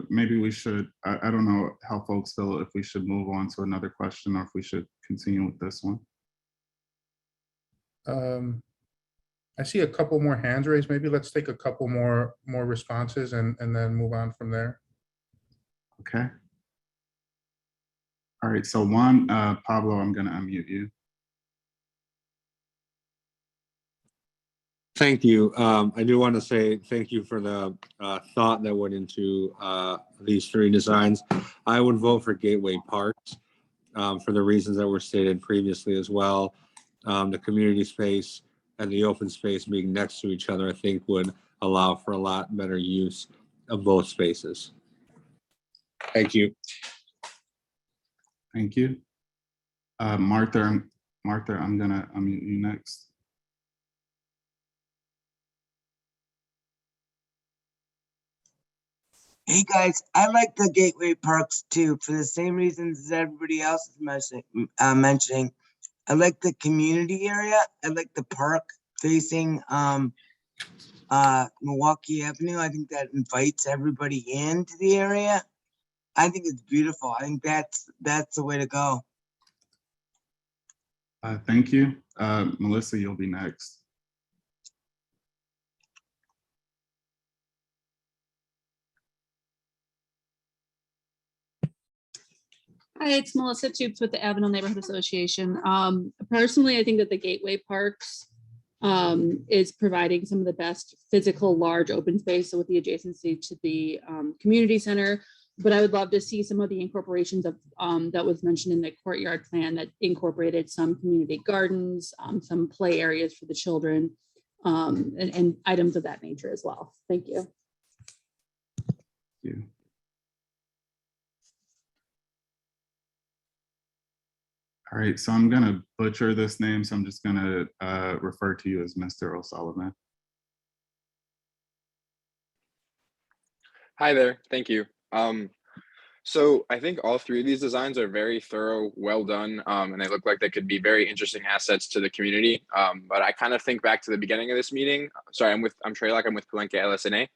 Speaker 5: maybe we should, I don't know how folks feel, if we should move on to another question or if we should continue with this one.
Speaker 9: I see a couple more hands raised. Maybe let's take a couple more responses and then move on from there.
Speaker 5: Okay. All right, so Juan, Pablo, I'm gonna unmute you.
Speaker 13: Thank you. I do want to say thank you for the thought that went into these 3 designs. I would vote for Gateway Parks for the reasons that were stated previously as well. The community space and the open space being next to each other, I think would allow for a lot better use of both spaces. Thank you.
Speaker 5: Thank you. Martha, I'm gonna unmute you next.
Speaker 14: Hey guys, I like the Gateway Parks too, for the same reasons as everybody else is mentioning. I like the community area. I like the park facing Milwaukee Avenue. I think that invites everybody into the area. I think it's beautiful. I think that's the way to go.
Speaker 5: Thank you. Melissa, you'll be next.
Speaker 15: Hi, it's Melissa Tubes with the Avenel Neighborhood Association. Personally, I think that the Gateway Parks is providing some of the best physical large open space, so with the adjacency to the community center. But I would love to see some of the incorporations of that was mentioned in the courtyard plan that incorporated some community gardens, some play areas for the children, and items of that nature as well. Thank you.
Speaker 5: Thank you. All right, so I'm gonna butcher this name, so I'm just gonna refer to you as Mr. O'Sullivan.
Speaker 16: Hi there, thank you. So I think all 3 of these designs are very thorough, well done, and they look like they could be very interesting assets to the community. But I kind of think back to the beginning of this meeting. Sorry, I'm Trey Lock, I'm with Palenque LSNA.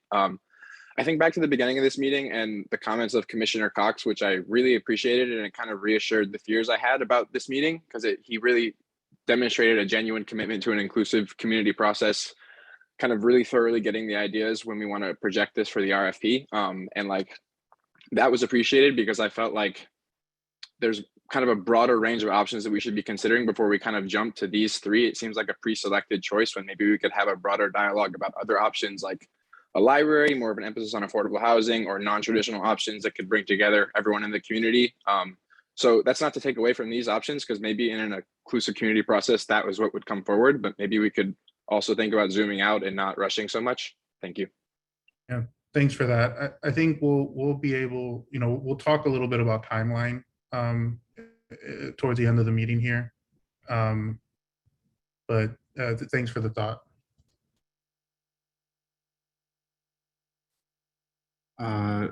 Speaker 16: I think back to the beginning of this meeting and the comments of Commissioner Cox, which I really appreciated, and it kind of reassured the fears I had about this meeting, because he really demonstrated a genuine commitment to an inclusive community process, kind of really thoroughly getting the ideas when we want to project this for the RFP. And like, that was appreciated, because I felt like there's kind of a broader range of options that we should be considering before we kind of jump to these 3. It seems like a pre-selected choice, when maybe we could have a broader dialogue about other options, like a library, more of an emphasis on affordable housing, or non-traditional options that could bring together everyone in the community. So that's not to take away from these options, because maybe in an inclusive community process, that was what would come forward, but maybe we could also think about zooming out and not rushing so much. Thank you.
Speaker 9: Yeah, thanks for that. I think we'll be able, we'll talk a little bit about timeline towards the end of the meeting here. But thanks for the thought.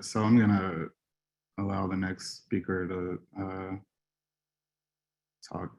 Speaker 5: So I'm gonna allow the next speaker to talk.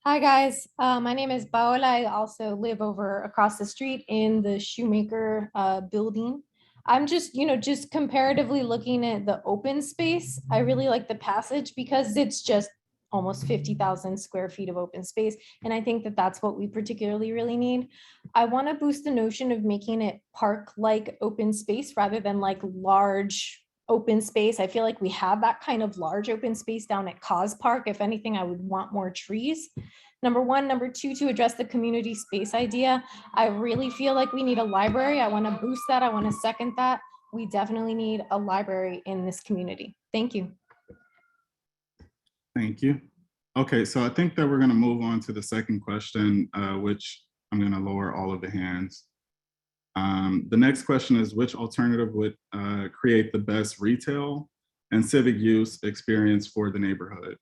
Speaker 17: Hi guys, my name is Paola. I also live over across the street in the Shoemaker building. I'm just, just comparatively looking at the open space. I really like the passage because it's just almost 50,000 square feet of open space. And I think that that's what we particularly really need. I want to boost the notion of making it park-like open space rather than like large open space. I feel like we have that kind of large open space down at Cause Park. If anything, I would want more trees. Number one. Number two, to address the community space idea. I really feel like we need a library. I want to boost that. I want to second that. We definitely need a library in this community. Thank you.
Speaker 5: Thank you. Okay, so I think that we're going to move on to the second question, which I'm going to lower all of the hands. The next question is, which alternative would create the best retail and civic use experience for the neighborhood?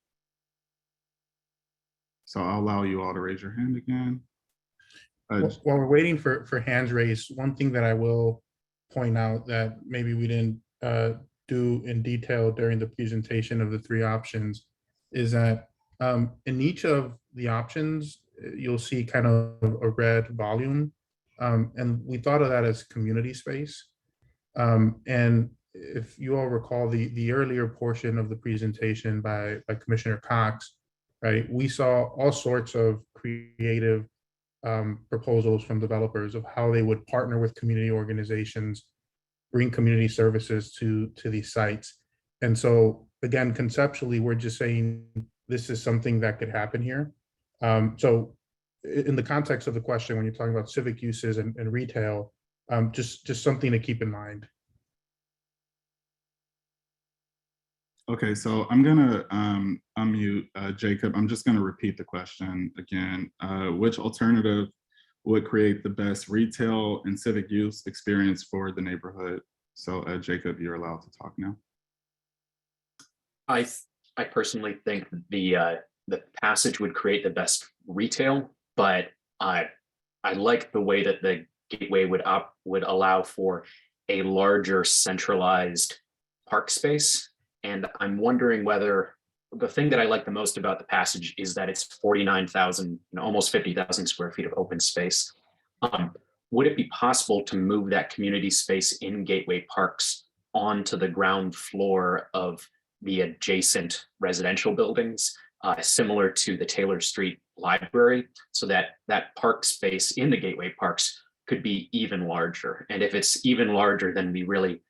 Speaker 5: So I'll allow you all to raise your hand again.
Speaker 9: While we're waiting for hands raised, one thing that I will point out that maybe we didn't do in detail during the presentation of the three options is that in each of the options, you'll see kind of a red volume. And we thought of that as community space. And if you all recall the earlier portion of the presentation by Commissioner Cox, right, we saw all sorts of creative proposals from developers of how they would partner with community organizations, bring community services to these sites. And so again, conceptually, we're just saying this is something that could happen here. So in the context of the question, when you're talking about civic uses and retail, just something to keep in mind.
Speaker 5: Okay, so I'm gonna unmute Jacob. I'm just gonna repeat the question again. Which alternative would create the best retail and civic use experience for the neighborhood? So Jacob, you're allowed to talk now.
Speaker 18: I personally think the passage would create the best retail, but I like the way that the gateway would allow for a larger centralized park space. And I'm wondering whether the thing that I like the most about the passage is that it's 49,000, almost 50,000 square feet of open space. Would it be possible to move that community space in Gateway Parks onto the ground floor of the adjacent residential buildings, similar to the Taylor Street Library, so that that park space in the Gateway Parks could be even larger? And if it's even larger, then we really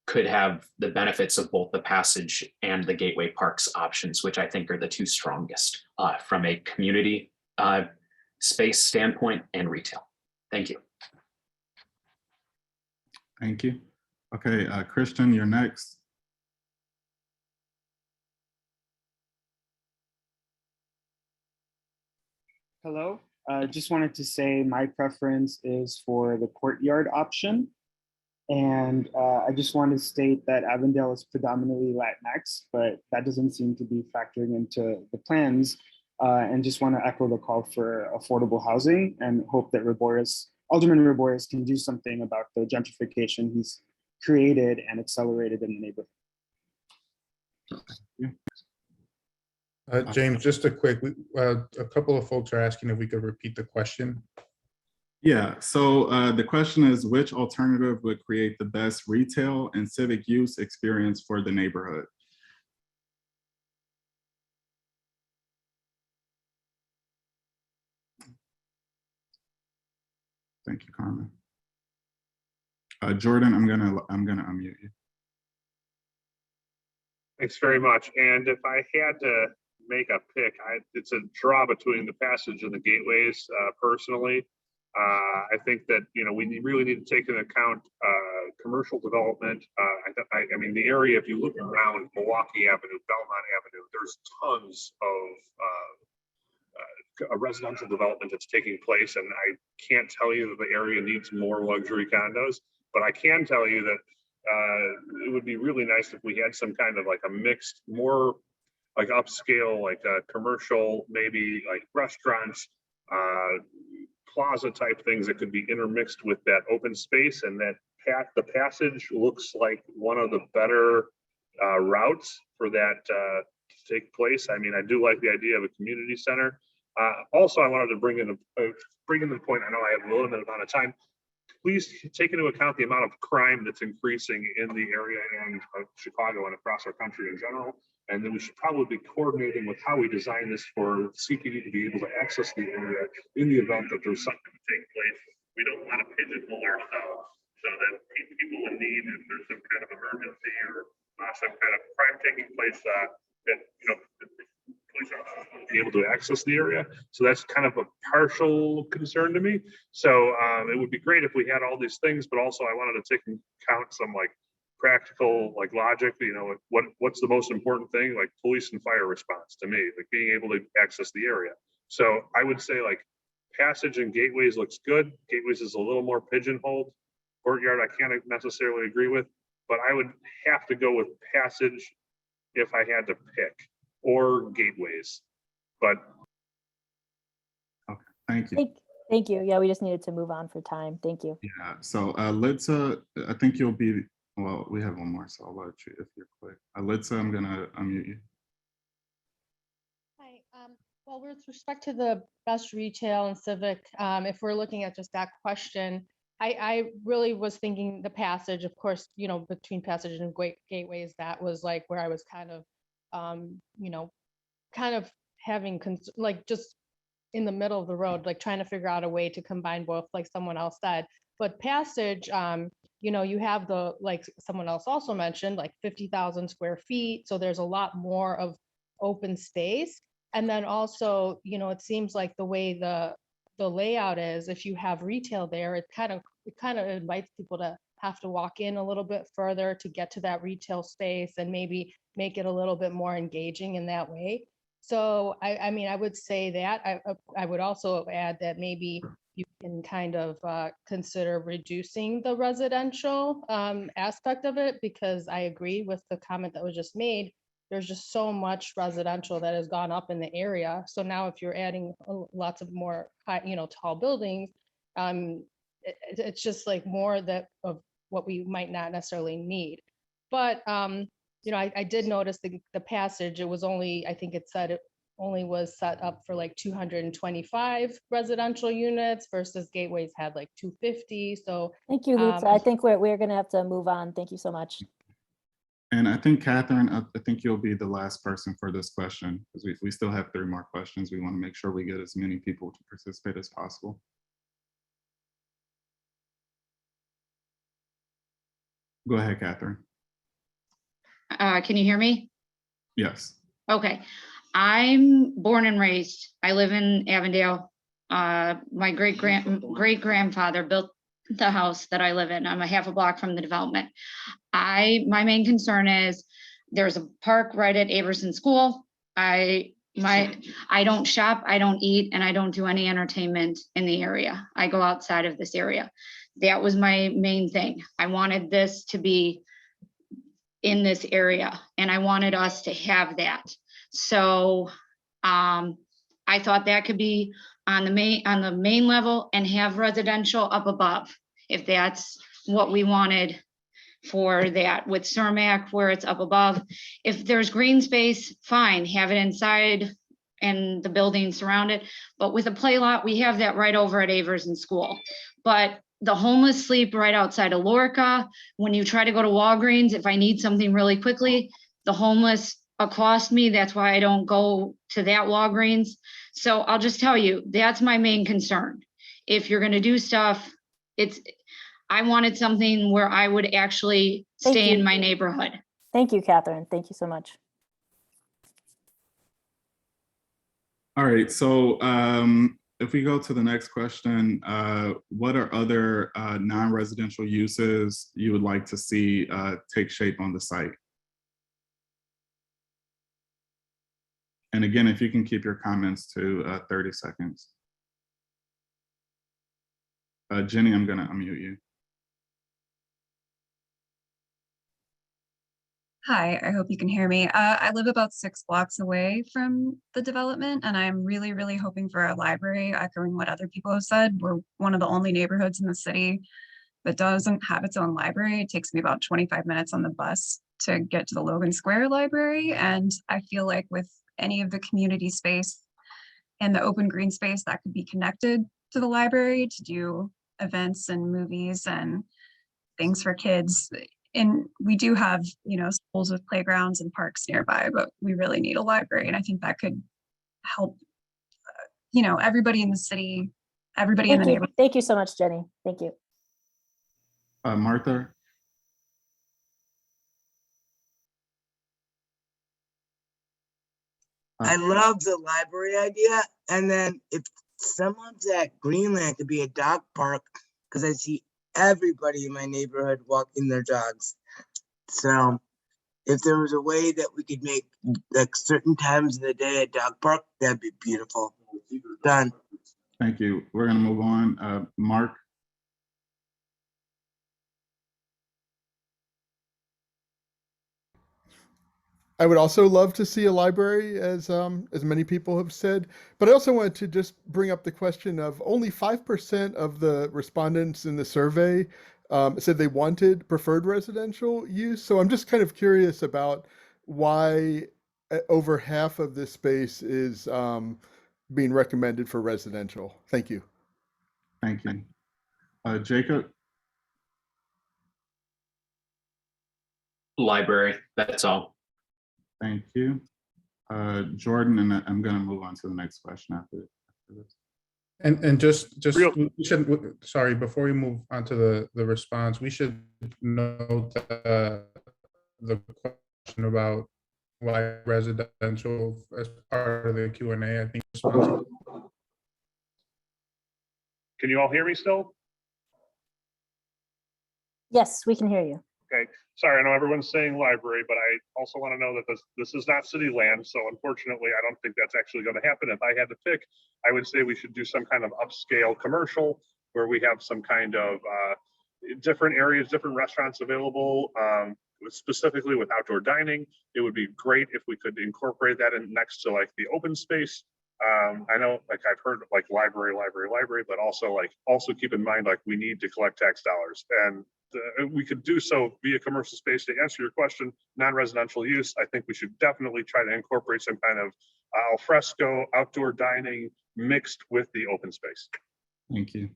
Speaker 18: could have the benefits of both the passage and the Gateway Parks options, which I think are the two strongest from a community space standpoint and retail. Thank you.
Speaker 5: Thank you. Okay, Christian, you're next.
Speaker 19: Hello, just wanted to say my preference is for the courtyard option. And I just want to state that Avondale is predominantly Latinx, but that doesn't seem to be factoring into the plans. And just want to echo the call for affordable housing and hope that Alderman Reborius can do something about the gentrification he's created and accelerated in the neighborhood.
Speaker 9: James, just a quick, a couple of folks are asking if we could repeat the question.
Speaker 5: Yeah, so the question is, which alternative would create the best retail and civic use experience for the neighborhood? Thank you, Carmen. Jordan, I'm gonna unmute you.
Speaker 12: Thanks very much. And if I had to make a pick, it's a draw between the passage and the gateways personally. I think that, we really need to take into account commercial development. I mean, the area, if you look around Milwaukee Avenue, Belmont Avenue, there's tons of a residential development that's taking place. And I can't tell you that the area needs more luxury condos, but I can tell you that it would be really nice if we had some kind of like a mixed, more like upscale, like commercial, maybe like restaurants, plaza type things that could be intermixed with that open space. And that the passage looks like one of the better routes for that to take place. I mean, I do like the idea of a community center. Also, I wanted to bring in the point, I know I have a limited amount of time. Please take into account the amount of crime that's increasing in the area and Chicago and across our country in general. And then we should probably be coordinating with how we design this for CPD to be able to access the area in the event that there's something to take place. We don't want to pigeonhole ourselves so that people in need, if there's some kind of emergency or some kind of crime taking place, that police officers will be be able to access the area. So that's kind of a partial concern to me. So it would be great if we had all these things, but also I wanted to take into account some like practical like logic, you know, what's the most important thing, like police and fire response to me, like being able to access the area. So I would say like passage and gateways looks good. Gateways is a little more pigeonholed. Courtyard I can't necessarily agree with, but I would have to go with passage if I had to pick, or gateways. But
Speaker 5: Thank you.
Speaker 1: Thank you. Yeah, we just needed to move on for time. Thank you.
Speaker 5: Yeah, so let's, I think you'll be, well, we have one more, so I'll let you if you're quick. Let's, I'm gonna unmute you.
Speaker 20: Hi, well, with respect to the best retail and civic, if we're looking at just that question, I really was thinking the passage, of course, you know, between passage and gateways, that was like where I was kind of, you know, kind of having, like just in the middle of the road, like trying to figure out a way to combine both, like someone else said. But passage, you know, you have the, like someone else also mentioned, like 50,000 square feet. So there's a lot more of open space. And then also, you know, it seems like the way the layout is, if you have retail there, it kind of invites people to have to walk in a little bit further to get to that retail space and maybe make it a little bit more engaging in that way. So I mean, I would say that I would also add that maybe you can kind of consider reducing the residential aspect of it, because I agree with the comment that was just made. There's just so much residential that has gone up in the area. So now if you're adding lots of more, you know, tall buildings, it's just like more that of what we might not necessarily need. But you know, I did notice the passage, it was only, I think it said it only was set up for like 225 residential units versus gateways had like 250. So
Speaker 1: Thank you, Lutza. I think we're gonna have to move on. Thank you so much.
Speaker 5: And I think Catherine, I think you'll be the last person for this question, because we still have 3 more questions. We want to make sure we get as many people to participate as possible. Go ahead, Catherine.
Speaker 21: Can you hear me?
Speaker 5: Yes.
Speaker 21: Okay. I'm born and raised. I live in Avondale. My great grandfather built the house that I live in. I'm a half a block from the development. My main concern is there's a park right at Averson School. I don't shop, I don't eat, and I don't do any entertainment in the area. I go outside of this area. That was my main thing. I wanted this to be in this area, and I wanted us to have that. So I thought that could be on the main level and have residential up above, if that's what we wanted for that. With Cermak, where it's up above, if there's green space, fine, have it inside and the buildings surround it. But with a play lot, we have that right over at Averson School. But the homeless sleep right outside of Lorca. When you try to go to Walgreens, if I need something really quickly, the homeless accost me. That's why I don't go to that Walgreens. So I'll just tell you, that's my main concern. If you're gonna do stuff, I wanted something where I would actually stay in my neighborhood.
Speaker 1: Thank you, Catherine. Thank you so much.
Speaker 5: All right, so if we go to the next question, what are other non-residential uses you would like to see take shape on the site? And again, if you can keep your comments to 30 seconds. Jenny, I'm gonna unmute you.
Speaker 22: Hi, I hope you can hear me. I live about 6 blocks away from the development, and I'm really, really hoping for a library, echoing what other people have said. We're one of the only neighborhoods in the city that doesn't have its own library. It takes me about 25 minutes on the bus to get to the Logan Square Library. And I feel like with any of the community space and the open green space that could be connected to the library to do events and movies and things for kids. And we do have, you know, schools with playgrounds and parks nearby, but we really need a library. And I think that could help, you know, everybody in the city, everybody in the neighborhood.
Speaker 1: Thank you so much, Jenny. Thank you.
Speaker 5: Martha?
Speaker 14: I love the library idea. And then if some of that Greenland could be a dog park, because I see everybody in my neighborhood walking their dogs. So if there was a way that we could make like certain times of the day a dog park, that'd be beautiful. Done.
Speaker 5: Thank you. We're gonna move on. Mark?
Speaker 3: I would also love to see a library, as many people have said. But I also wanted to just bring up the question of only 5% of the respondents in the survey said they wanted preferred residential use. So I'm just kind of curious about why over half of this space is being recommended for residential. Thank you.
Speaker 5: Thank you. Jacob?
Speaker 18: Library, that's all.
Speaker 5: Thank you. Jordan, and I'm going to move on to the next question after this.
Speaker 9: And just we should, sorry, before we move on to the response, we should note the question about why residential as part of the Q&A. I think.
Speaker 12: Can you all hear me still?
Speaker 1: Yes, we can hear you.
Speaker 12: Okay, sorry, I know everyone's saying library, but I also want to know that this is not city land. So unfortunately, I don't think that's actually going to happen. If I had to pick, I would say we should do some kind of upscale commercial where we have some kind of different areas, different restaurants available, specifically with outdoor dining. It would be great if we could incorporate that in next to like the open space. I know, like I've heard like library, but also keep in mind, like we need to collect tax dollars, and we could do so via commercial space. To answer your question, non-residential use, I think we should definitely try to incorporate some kind of al fresco outdoor dining mixed with the open space.
Speaker 5: Thank you.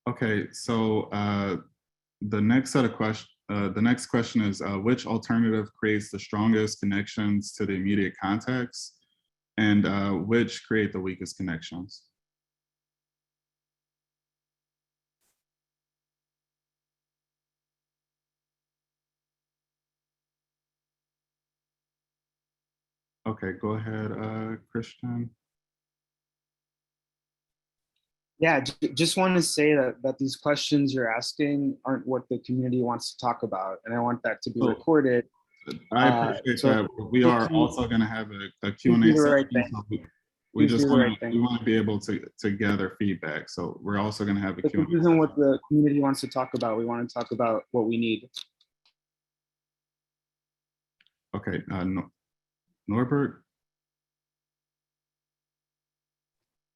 Speaker 5: Okay, so the next question is which alternative creates the strongest connections to the immediate context, and which create the weakest connections? Okay, go ahead, Christian.
Speaker 19: Yeah, just want to say that these questions you're asking aren't what the community wants to talk about, and I want that to be recorded.
Speaker 5: I appreciate that. We are also going to have a Q&A session. We just want to be able to gather feedback. So we're also going to have a Q&A.
Speaker 19: This isn't what the community wants to talk about. We want to talk about what we need.
Speaker 5: Okay, Norbert?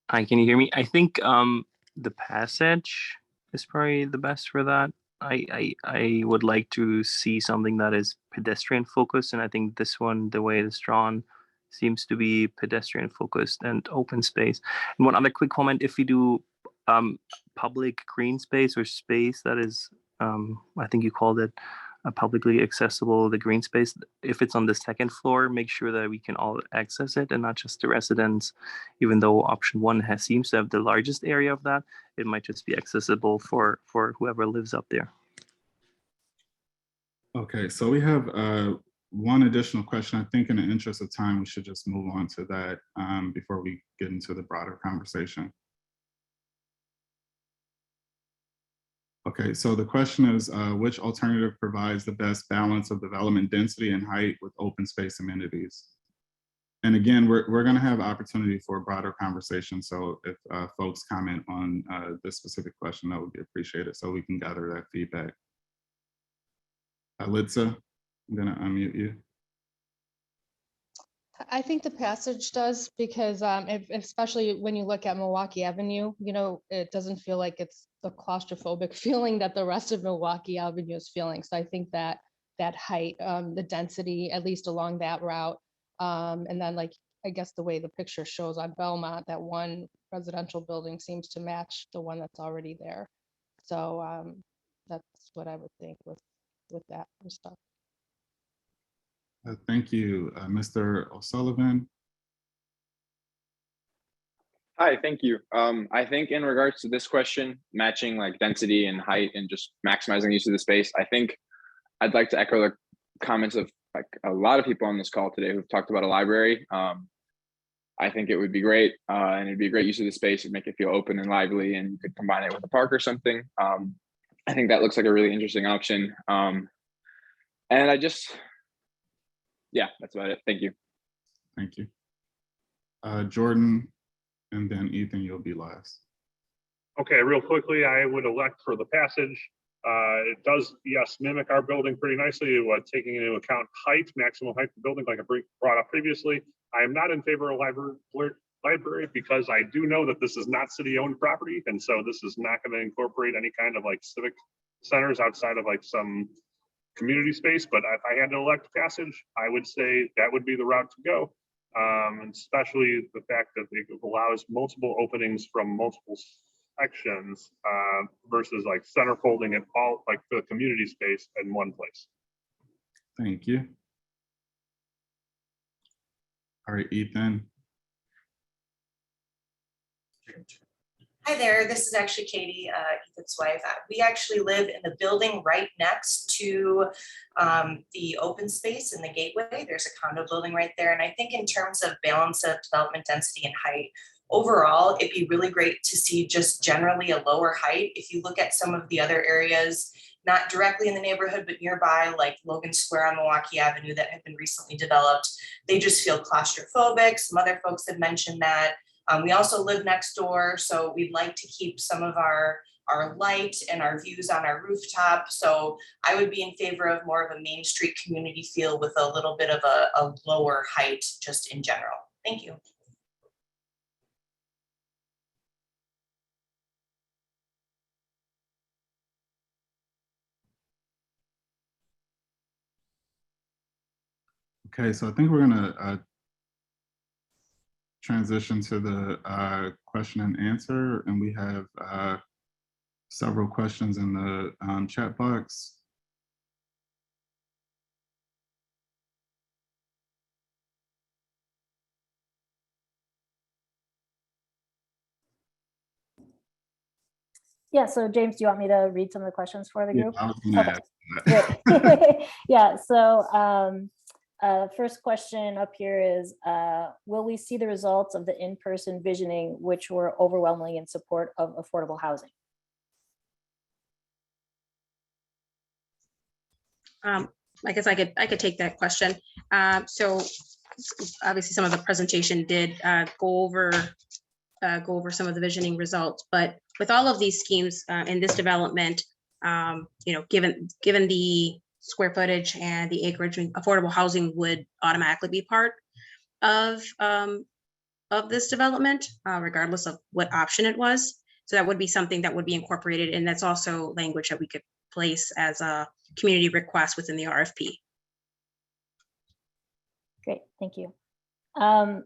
Speaker 4: Hi, can you hear me? I think the passage is probably the best for that. I would like to see something that is pedestrian focused, and I think this one, the way it's drawn, seems to be pedestrian focused and open space. And one other quick comment: if we do public green space or space that is, I think you called it publicly accessible, the green space, if it's on the second floor, make sure that we can all access it and not just the residents. Even though option one seems to have the largest area of that, it might just be accessible for whoever lives up there.
Speaker 5: Okay, so we have one additional question. I think in the interest of time, we should just move on to that before we get into the broader conversation. Okay, so the question is, which alternative provides the best balance of development density and height with open space amenities? And again, we're going to have opportunity for a broader conversation. So if folks comment on this specific question, that would be appreciated so we can gather that feedback. Litsa, I'm going to unmute you.
Speaker 20: I think the passage does, because especially when you look at Milwaukee Avenue, you know, it doesn't feel like it's the claustrophobic feeling that the rest of Milwaukee Avenue is feeling. So I think that height, the density, at least along that route, and then like, I guess the way the picture shows on Belmont, that one residential building seems to match the one that's already there. So that's what I would think with that stuff.
Speaker 5: Thank you, Mr. O'Sullivan.
Speaker 16: Hi, thank you. I think in regards to this question, matching like density and height and just maximizing use of the space, I think I'd like to echo the comments of like a lot of people on this call today who've talked about a library. I think it would be great, and it'd be a great use of the space and make it feel open and lively, and you could combine it with a park or something. I think that looks like a really interesting option. And I just, yeah, that's about it. Thank you.
Speaker 5: Thank you. Jordan, and then Ethan, you'll be last.
Speaker 12: Okay, real quickly, I would elect for the passage. It does, yes, mimic our building pretty nicely, taking into account height, maximum height of the building, like I brought up previously. I am not in favor of library because I do know that this is not city-owned property, and so this is not going to incorporate any kind of like civic centers outside of like some community space. But if I had to elect passage, I would say that would be the route to go. Especially the fact that it allows multiple openings from multiple sections versus like center folding it all like the community space in one place.
Speaker 5: Thank you. All right, Ethan.
Speaker 6: Hi there, this is actually Katie, Ethan's wife. We actually live in the building right next to the open space in the gateway. There's a condo building right there. And I think in terms of balance of development density and height, overall, it'd be really great to see just generally a lower height. If you look at some of the other areas, not directly in the neighborhood, but nearby, like Logan Square on Milwaukee Avenue that have been recently developed, they just feel claustrophobic. Some other folks have mentioned that. We also live next door, so we'd like to keep some of our light and our views on our rooftop. So I would be in favor of more of a Main Street community feel with a little bit of a lower height just in general. Thank you.
Speaker 5: Okay, so I think we're gonna transition to the question and answer, and we have several questions in the chat box.
Speaker 1: Yeah, so James, do you want me to read some of the questions for the group?
Speaker 5: I was gonna ask
Speaker 1: that. Great. Yeah, so first question up here is, will we see the results of the in-person visioning, which were overwhelmingly in support of affordable housing?
Speaker 2: I guess I could take that question. So obviously some of the presentation did go over some of the visioning results, but with all of these schemes in this development, given the square footage and the acreage, affordable housing would automatically be part of this development, regardless of what option it was. So that would be something that would be incorporated, and that's also language that we could place as a community request within the RFP.
Speaker 1: Great, thank you.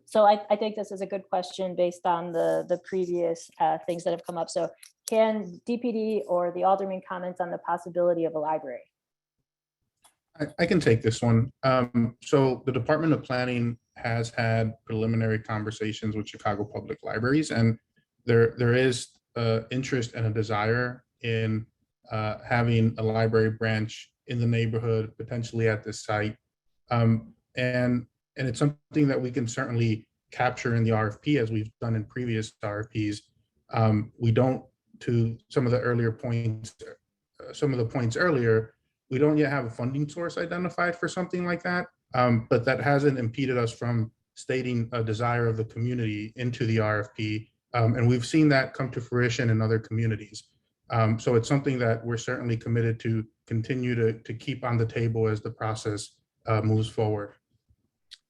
Speaker 1: So I think this is a good question based on the previous things that have come up. So can DPD or the Alderman comment on the possibility of a library?
Speaker 9: I can take this one. So the Department of Planning has had preliminary conversations with Chicago Public Libraries, and there is interest and a desire in having a library branch in the neighborhood, potentially at this site. And it's something that we can certainly capture in the RFP as we've done in previous RFPs. We don't, to some of the earlier points, earlier, we don't yet have a funding source identified for something like that, but that hasn't impeded us from stating a desire of the community into the RFP. And we've seen that come to fruition in other communities. So it's something that we're certainly committed to continue to keep on the table as the process moves forward.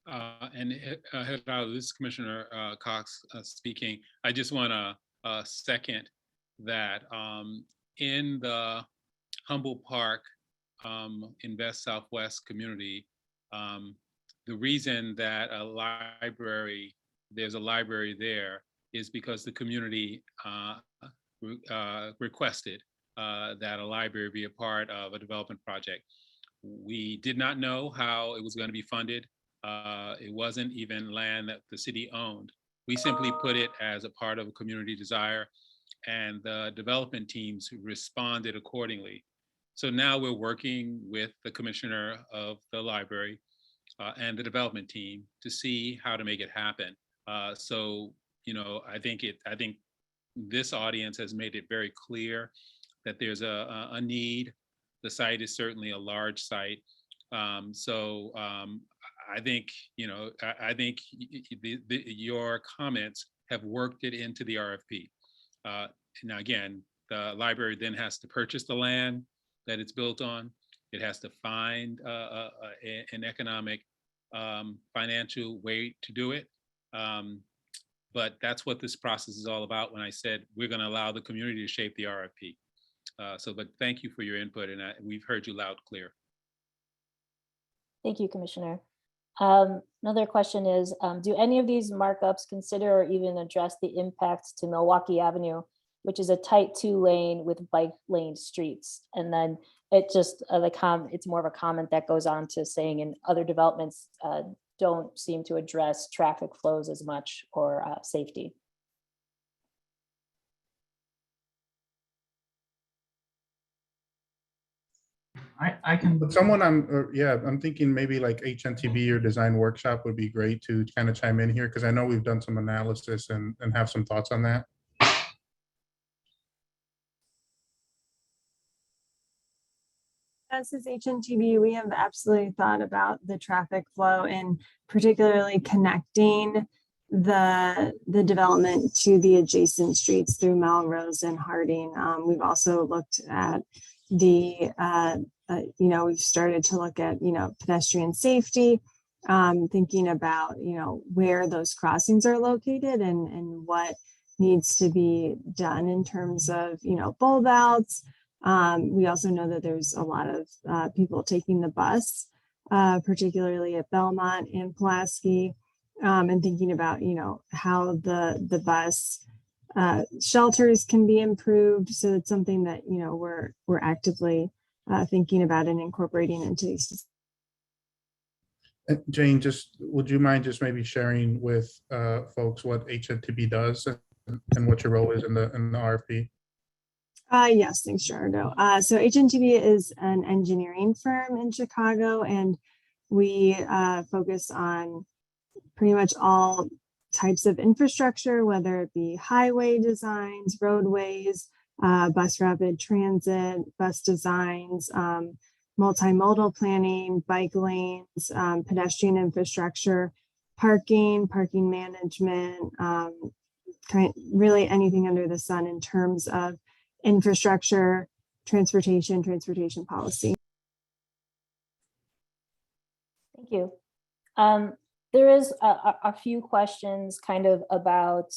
Speaker 8: Hello, this is Commissioner Cox speaking. I just want to second that in the Humboldt Park Invest Southwest community, the reason that there's a library there is because the community requested that a library be a part of a development project. We did not know how it was going to be funded. It wasn't even land that the city owned. We simply put it as a part of a community desire, and the development teams responded accordingly. So now we're working with the commissioner of the library and the development team to see how to make it happen. So, you know, I think this audience has made it very clear that there's a need. The site is certainly a large site. I think, you know, I think your comments have worked it into the RFP. Now, again, the library then has to purchase the land that it's built on. It has to find an economic, financial way to do it. But that's what this process is all about when I said we're going to allow the community to shape the RFP. But thank you for your input, and we've heard you loud and clear.
Speaker 1: Thank you, Commissioner. Another question is, do any of these markups consider or even address the impacts to Milwaukee Avenue, which is a tight 2-lane with bike lane streets? And then it just, it's more of a comment that goes on to saying in other developments don't seem to address traffic flows as much or safety.
Speaker 7: I can.
Speaker 9: But someone I'm thinking maybe like HNTB or design workshop would be great to kind of chime in here, because I know we've done some analysis and have some thoughts on that.
Speaker 10: As is HNTB, we have absolutely thought about the traffic flow and particularly connecting the development to the adjacent streets through Melrose and Harding. We've also looked at the, we've started to look at, pedestrian safety, thinking about, where those crossings are located and what needs to be done in terms of, bulb outs. We also know that there's a lot of people taking the bus, particularly at Belmont and Pulaski, and thinking about, how the bus shelters can be improved. So it's something that, we're actively thinking about and incorporating into these.
Speaker 9: Jane, would you mind just maybe sharing with folks what HNTB does and what your role is in the RFP?
Speaker 10: Yes, thanks, Gerardo. So HNTB is an engineering firm in Chicago, and we focus on pretty much all types of infrastructure, whether it be highway designs, roadways, bus rapid transit, bus designs, multimodal planning, bike lanes, pedestrian infrastructure, parking management, really anything under the sun in terms of infrastructure, transportation policy.
Speaker 1: Thank you. There is a few questions kind of about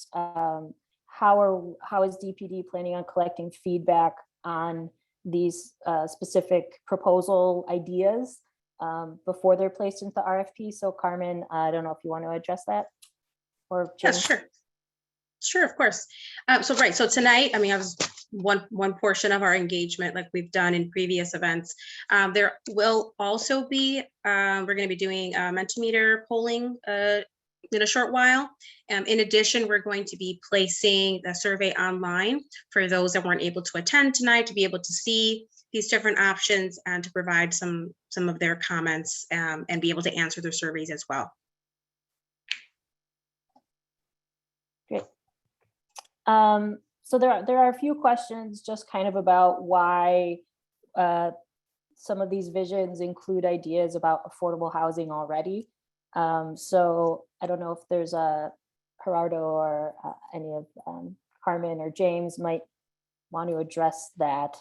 Speaker 1: how is DPD planning on collecting feedback on these specific proposal ideas before they're placed into the RFP. So Carmen, I don't know if you want to address that, or James?
Speaker 2: Yes, sure. Sure, of course. So tonight, I mean, I was one portion of our engagement, like we've done in previous events. There will also be, we're going to be doing Mentimeter polling in a short while. In addition, we're going to be placing the survey online for those that weren't able to attend tonight, to be able to see these different options and to provide some of their comments and be able to answer their surveys as well.
Speaker 1: Great. So there are a few questions just kind of about why some of these visions include ideas about affordable housing already. So I don't know if there's a Gerardo or any of Carmen or James might want to address that.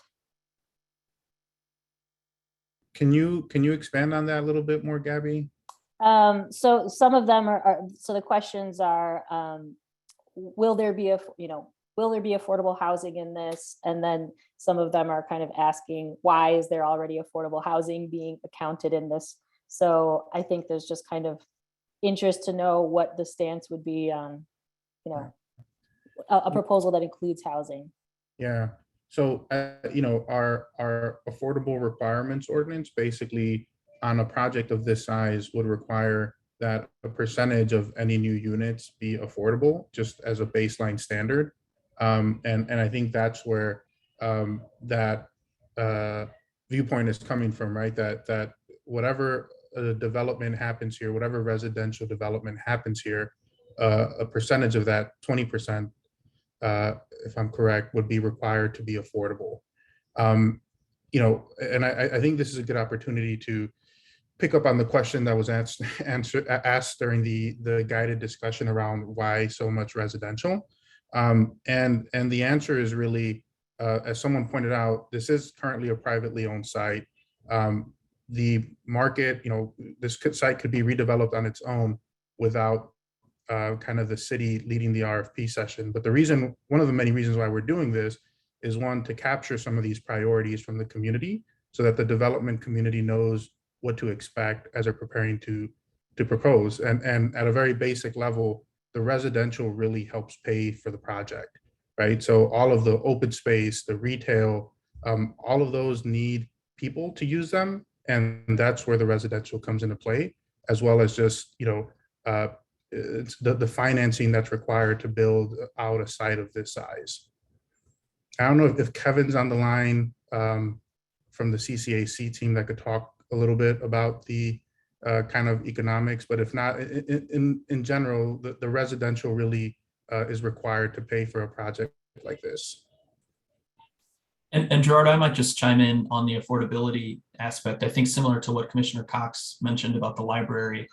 Speaker 9: Can you expand on that a little bit more, Gabby?
Speaker 1: So some of them so the questions are, will there be affordable housing in this? And then some of them are kind of asking, why is there already affordable housing being accounted in this? So I think there's just kind of interest to know what the stance would be on, a proposal that includes housing.
Speaker 9: Yeah. So, our affordable requirements ordinance basically on a project of this size would require that a percentage of any new units be affordable, just as a baseline standard. And I think that's where that viewpoint is coming from, right? That whatever development happens here, whatever residential development happens here, a percentage of that, 20%, if I'm correct, would be required to be affordable. You know, and I think this is a good opportunity to pick up on the question that was asked during the guided discussion around why so much residential. And the answer is really, as someone pointed out, this is currently a privately owned site. The market, you know, this site could be redeveloped on its own without kind of the city leading the RFP session. But the reason, one of the many reasons why we're doing this is, one, to capture some of these priorities from the community so that the development community knows what to expect as they're preparing to propose. And at a very basic level, the residential really helps pay for the project, right? So all of the open space, the retail, all of those need people to use them. And that's where the residential comes into play, as well as just, you know, it's the financing that's required to build out a site of this size. I don't know if Kevin's on the line from the CCAC team that could talk a little bit about the kind of economics, but if not, in general, the residential really is required to pay for a project like this.
Speaker 11: And Gerard, I might just chime in on the affordability aspect. I think similar to what Commissioner Cox mentioned about the library,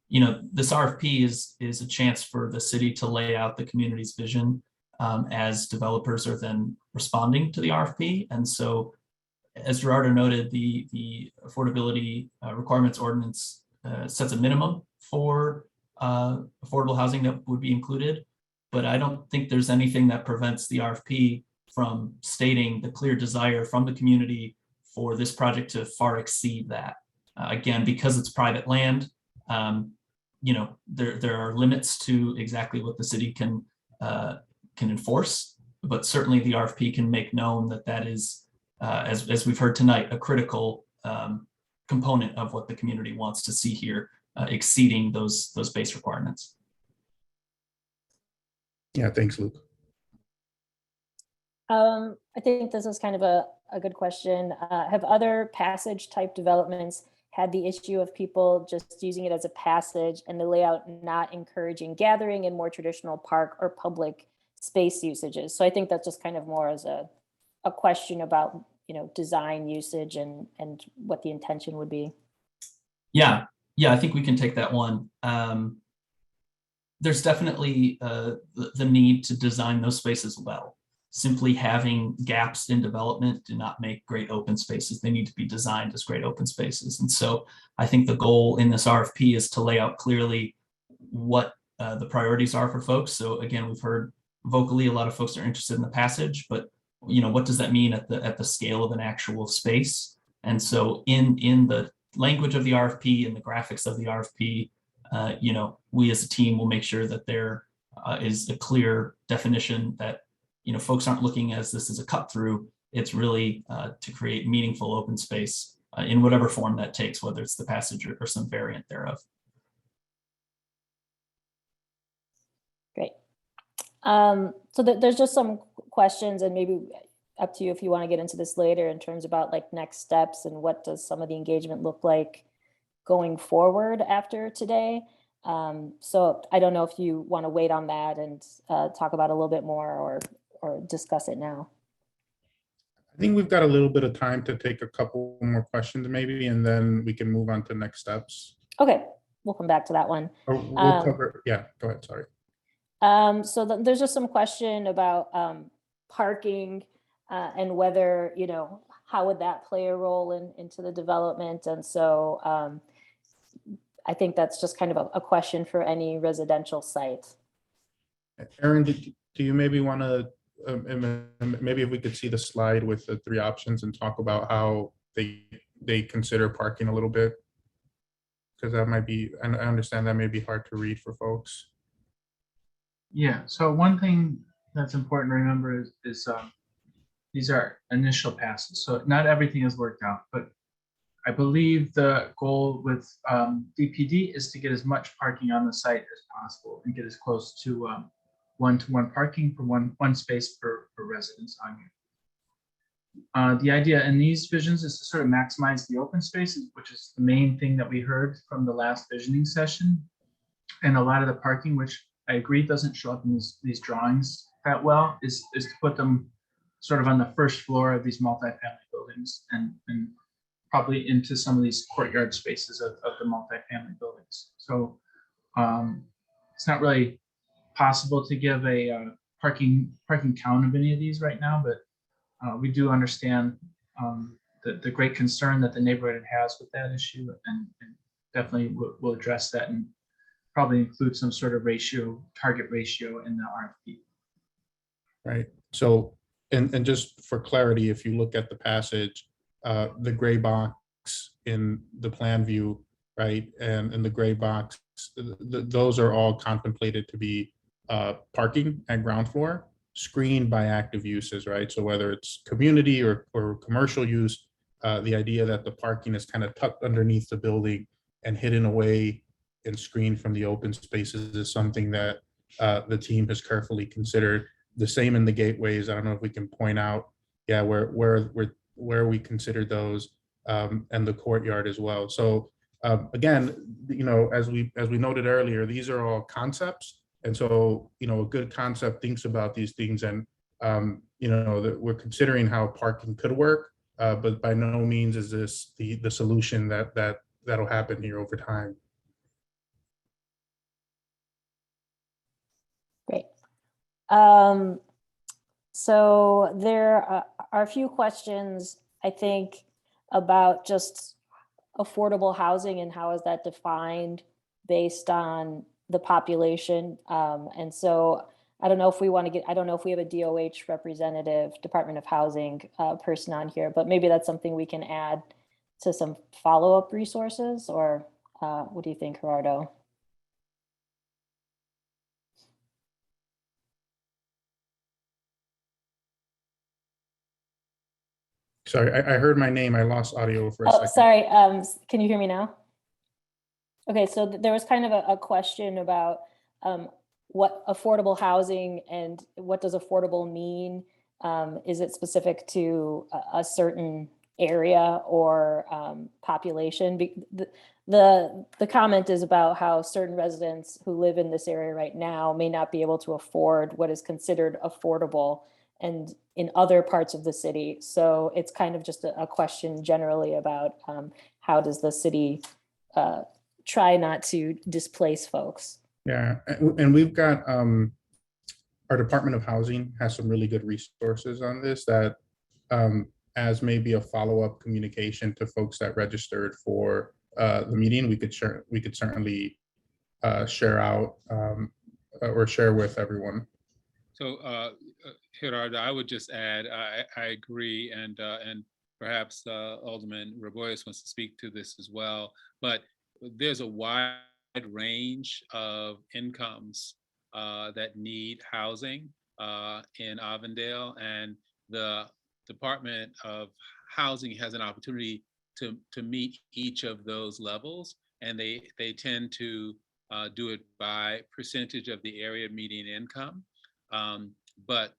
Speaker 11: you know, this RFP is a chance for the city to lay out the community's vision as developers are then responding to the RFP. And so, as Gerardo noted, the affordability requirements ordinance sets a minimum for affordable housing that would be included, but I don't think there's anything that prevents the RFP from stating the clear desire from the community for this project to far exceed that. Again, because it's private land, you know, there are limits to exactly what the city can enforce, but certainly the RFP can make known that that is, as we've heard tonight, a critical component of what the community wants to see here, exceeding those base requirements.
Speaker 9: Yeah, thanks, Luke.
Speaker 1: I think this is kind of a good question. Have other passage type developments had the issue of people just using it as a passage and the layout not encouraging gathering in more traditional park or public space usages? So I think that's just kind of more as a question about, you know, design usage and what the intention would be.
Speaker 11: Yeah, I think we can take that one. There's definitely the need to design those spaces well. Simply having gaps in development do not make great open spaces. They need to be designed as great open spaces. And so I think the goal in this RFP is to lay out clearly what the priorities are for folks. So again, we've heard vocally a lot of folks are interested in the passage, but you know, what does that mean at the scale of an actual space? And so in the language of the RFP and the graphics of the RFP, you know, we as a team will make sure that there is a clear definition that, you know, folks aren't looking as this is a cut through. It's really to create meaningful open space in whatever form that takes, whether it's the passage or some variant thereof.
Speaker 1: Great. So there's just some questions, and maybe up to you if you want to get into this later in terms about like next steps and what does some of the engagement look like going forward after today. So I don't know if you want to wait on that and talk about it a little bit more or discuss it now.
Speaker 9: I think we've got a little bit of time to take a couple more questions maybe, and then we can move on to next steps.
Speaker 1: Okay, we'll come back to that one.
Speaker 9: Or we'll cover, yeah, go ahead, sorry.
Speaker 1: So there's just some question about parking and whether, you know, how would that play a role into the development? And so I think that's just kind of a question for any residential site.
Speaker 9: Aaron, do you maybe want to, maybe if we could see the slide with the 3 options and talk about how they consider parking a little bit? Because that might be, and I understand that may be hard to read for folks.
Speaker 7: Yeah, so one thing that's important to remember is these are initial passes. So not everything is worked out, but I believe the goal with DPD is to get as much parking on the site as possible and get as close to one-to-one parking for one space per residence on you. The idea in these visions is to sort of maximize the open spaces, which is the main thing that we heard from the last visioning session. And a lot of the parking, which I agree doesn't show up in these drawings that well, is to put them sort of on the first floor of these multifamily buildings and probably into some of these courtyard spaces of the multifamily buildings. So it's not really possible to give a parking count of any of these right now, but we do understand the great concern that the neighborhood has with that issue, and definitely we'll address that and probably include some sort of target ratio in the RFP.
Speaker 9: Right. So, and just for clarity, if you look at the passage, the gray box in the plan view, right, and in the gray box, those are all contemplated to be parking at ground floor, screened by active uses, right? So whether it's community or commercial use, the idea that the parking is kind of tucked underneath the building and hidden away and screened from the open spaces is something that the team has carefully considered. The same in the gateways. I don't know if we can point out, yeah, where we considered those, and the courtyard as well. So again, you know, as we noted earlier, these are all concepts, and so you know, a good concept thinks about these things, and you know, that we're considering how parking could work, but by no means is this the solution that'll happen here over time.
Speaker 1: Great. So there are a few questions, I think, about just affordable housing and how is that defined based on the population. And so I don't know if we want to get, I don't know if we have a DOH representative, Department of Housing person on here, but maybe that's something we can add to some follow-up resources, or what do you think, Gerardo?
Speaker 9: Sorry, I heard my name. I lost audio for a
Speaker 1: Oh,
Speaker 9: second.
Speaker 1: sorry. Can you hear me now? Okay, so there was kind of a question about what affordable housing and what does affordable mean? Is it specific to a certain area or population? The comment is about how certain residents who live in this area right now may not be able to afford what is considered affordable and in other parts of the city. So it's kind of just a question generally about how does the city try not to displace folks.
Speaker 9: Yeah, and we've got our Department of Housing has some really good resources on this that as maybe a follow-up communication to folks that registered for the meeting, we could certainly share out or share with everyone.
Speaker 8: So Gerardo, I would just add, I agree, and perhaps Alderman Raboyes wants to speak to this as well, but there's a wide range of incomes that need housing in Avondale, and the Department of Housing has an opportunity to meet each of those levels, and they tend to do it by percentage of the area median income. But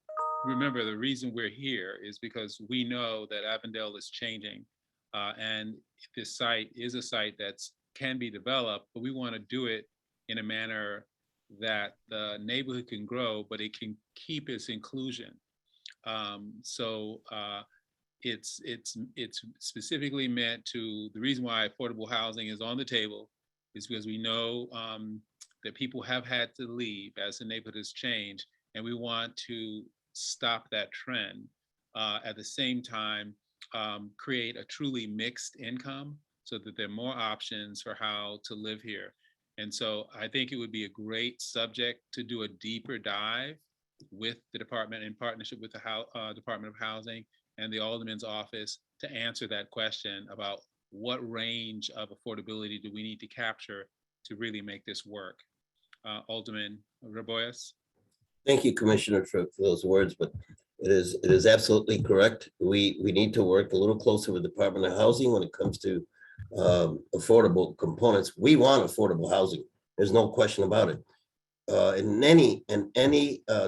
Speaker 8: remember, the reason we're here is because we know that Avondale is changing, and this site is a site that's can be developed, but we want to do it in a manner that the neighborhood can grow, but it can keep its inclusion. So it's specifically meant to, the reason why affordable housing is on the table is because we know that people have had to leave as the neighborhood has changed, and we want to stop that trend. At the same time, create a truly mixed income so that there are more options for how to live here. And so I think it would be a great subject to do a deeper dive with the department in partnership with the Department of Housing and the Alderman's office to answer that question about what range of affordability do we need to capture to really make this work. Alderman Raboyes.
Speaker 13: Thank you, Commissioner, for those words, but it is absolutely correct. We need to work a little closer with the Department of Housing when it comes to affordable components. We want affordable housing. There's no question about it. In any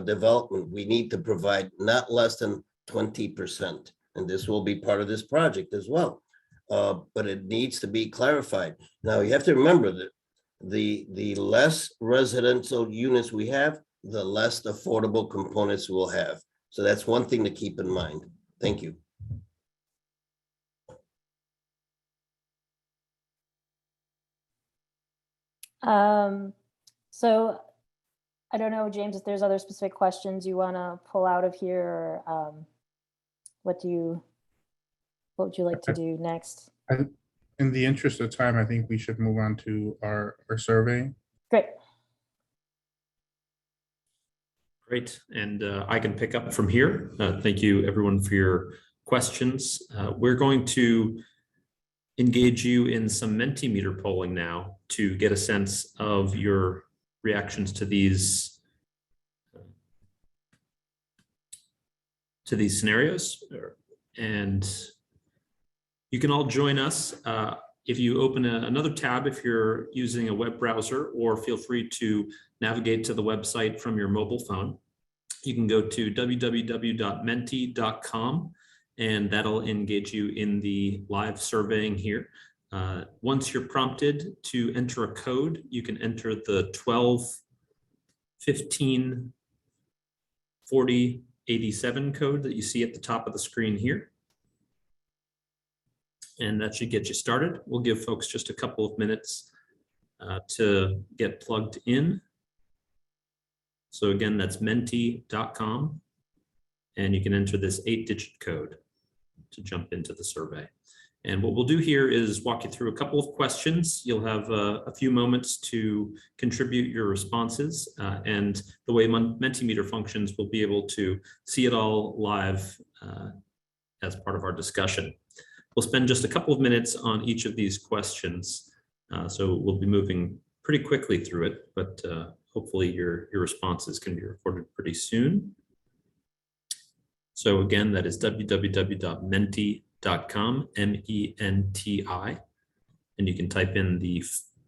Speaker 13: development, we need to provide not less than 20%. And this will be part of this project as well. But it needs to be clarified. Now, you have to remember that the less residential units we have, the less affordable components we'll have. So that's one thing to keep in mind. Thank you.
Speaker 1: So I don't know, James, if there's other specific questions you want to pull out of here, or what would you like to do next?
Speaker 9: In the interest of time, I think we should move on to our survey.
Speaker 1: Great.
Speaker 15: Great, and I can pick up from here. Thank you everyone for your questions. We're going to engage you in some Mentimeter polling now to get a sense of your reactions to these scenarios. And you can all join us if you open another tab if you're using a web browser, or feel free to navigate to the website from your mobile phone. You can go to www.menti.com and that'll engage you in the live surveying here. Once you're prompted to enter a code, you can enter the 12 15 40 87 code that you see at the top of the screen here. And that should get you started. We'll give folks just a couple of minutes to get plugged in. So again, that's menti.com, and you can enter this 8-digit code to jump into the survey. And what we'll do here is walk you through a couple of questions. You'll have a few moments to contribute your responses, and the way Mentimeter functions, we'll be able to see it all live as part of our discussion. We'll spend just a couple of minutes on each of these questions. So we'll be moving pretty quickly through it, but hopefully your responses can be recorded pretty soon. So again, that is www.menti.com, MENTI, and you can type in the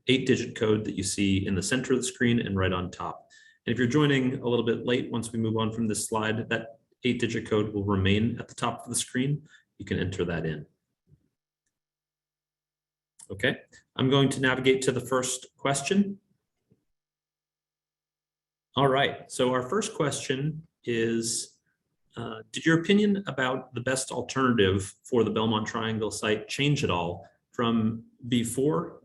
Speaker 15: 8-digit code that you see in the center of the screen and right on top. And if you're joining a little bit late, once we move on from this slide, that 8-digit code will remain at the top of the screen. You can enter that in. Okay, I'm going to navigate to the first question. All right, so our first question is, did your opinion about the best alternative for the Belmont Triangle site change at all from before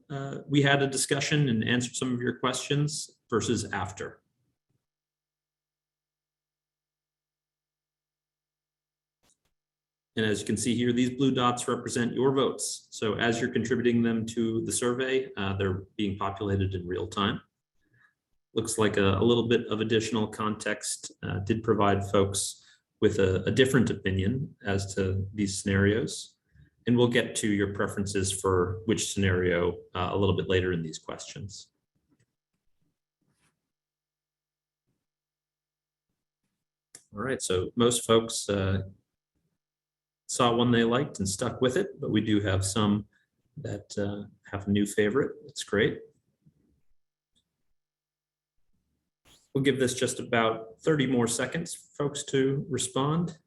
Speaker 15: we had a discussion and answered some of your questions versus after? And as you can see here, these blue dots represent your votes. So as you're contributing them to the survey, they're being populated in real time. Looks like a little bit of additional context did provide folks with a different opinion as to these scenarios. And we'll get to your preferences for which scenario a little bit later in these questions. All right, so most folks saw one they liked and stuck with it, but we do have some that have a new favorite. That's great. We'll give this just about 30 more seconds for folks to respond.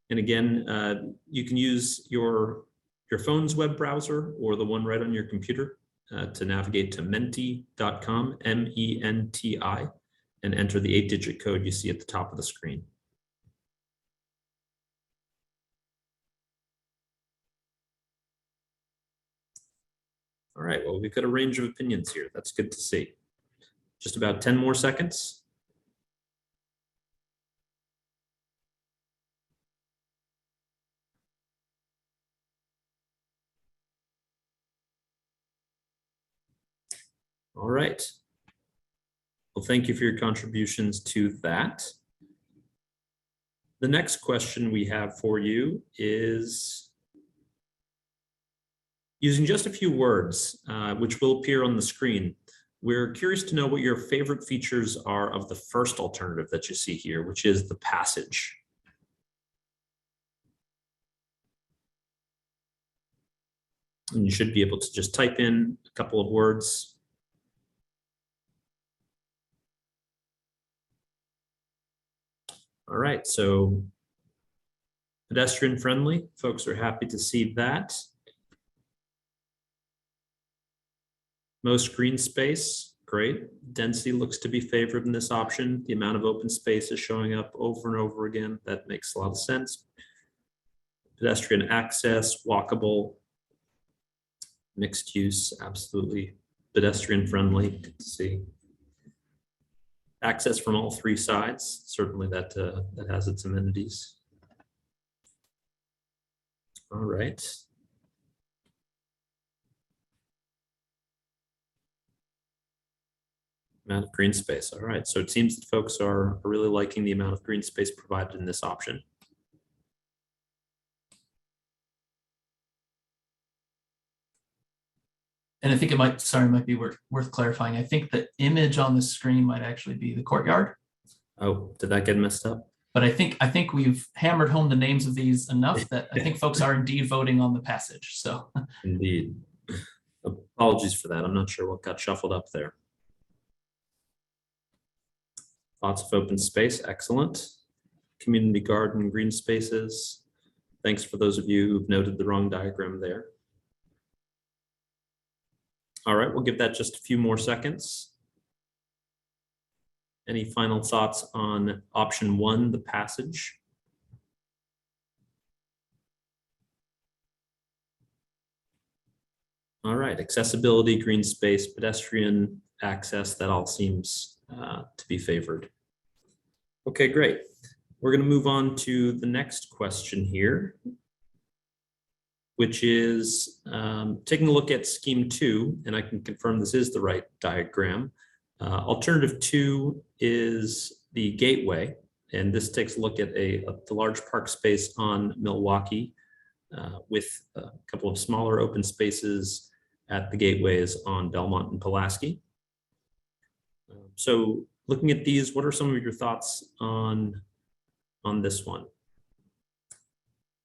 Speaker 15: And again, you can use your phone's web browser or the one right on your computer to navigate to menti.com, MENTI, and enter the 8-digit code you see at the top of the screen. All right, well, we've got a range of opinions here. That's good to see. Just about 10 more seconds. All right. Well, thank you for your contributions to that. The next question we have for you is, using just a few words, which will appear on the screen, we're curious to know what your favorite features are of the first alternative that you see here, which is the passage. And you should be able to just type in a couple of words. All right, so pedestrian friendly, folks are happy to see that. Most green space, great. Density looks to be favored in this option. The amount of open space is showing up over and over again. That makes a lot of sense. Pedestrian access, walkable, mixed use, absolutely pedestrian friendly. Good to see. Access from all three sides, certainly that has its amenities. All right. Amount of green space. All right, so it seems that folks are really liking the amount of green space provided in this option.
Speaker 11: And I think it might be worth clarifying. I think the image on the screen might actually be the courtyard.
Speaker 15: Oh, did that get messed up?
Speaker 11: But I think we've hammered home the names of these enough that I think folks are indeed voting on the passage. So
Speaker 15: Indeed. Apologies for that. I'm not sure what got shuffled up there. Lots of open space, excellent. Community garden, green spaces. Thanks for those of you who've noted the wrong diagram there. All right, we'll give that just a few more seconds. Any final thoughts on option 1, the passage? All right, accessibility, green space, pedestrian access, that all seems to be favored. Okay, great. We're going to move on to the next question here, which is taking a look at scheme 2, and I can confirm this is the right diagram. Alternative 2 is the gateway, and this takes a look at the large park space on Milwaukee with a couple of smaller open spaces at the gateways on Belmont and Pulaski. So looking at these, what are some of your thoughts on this one?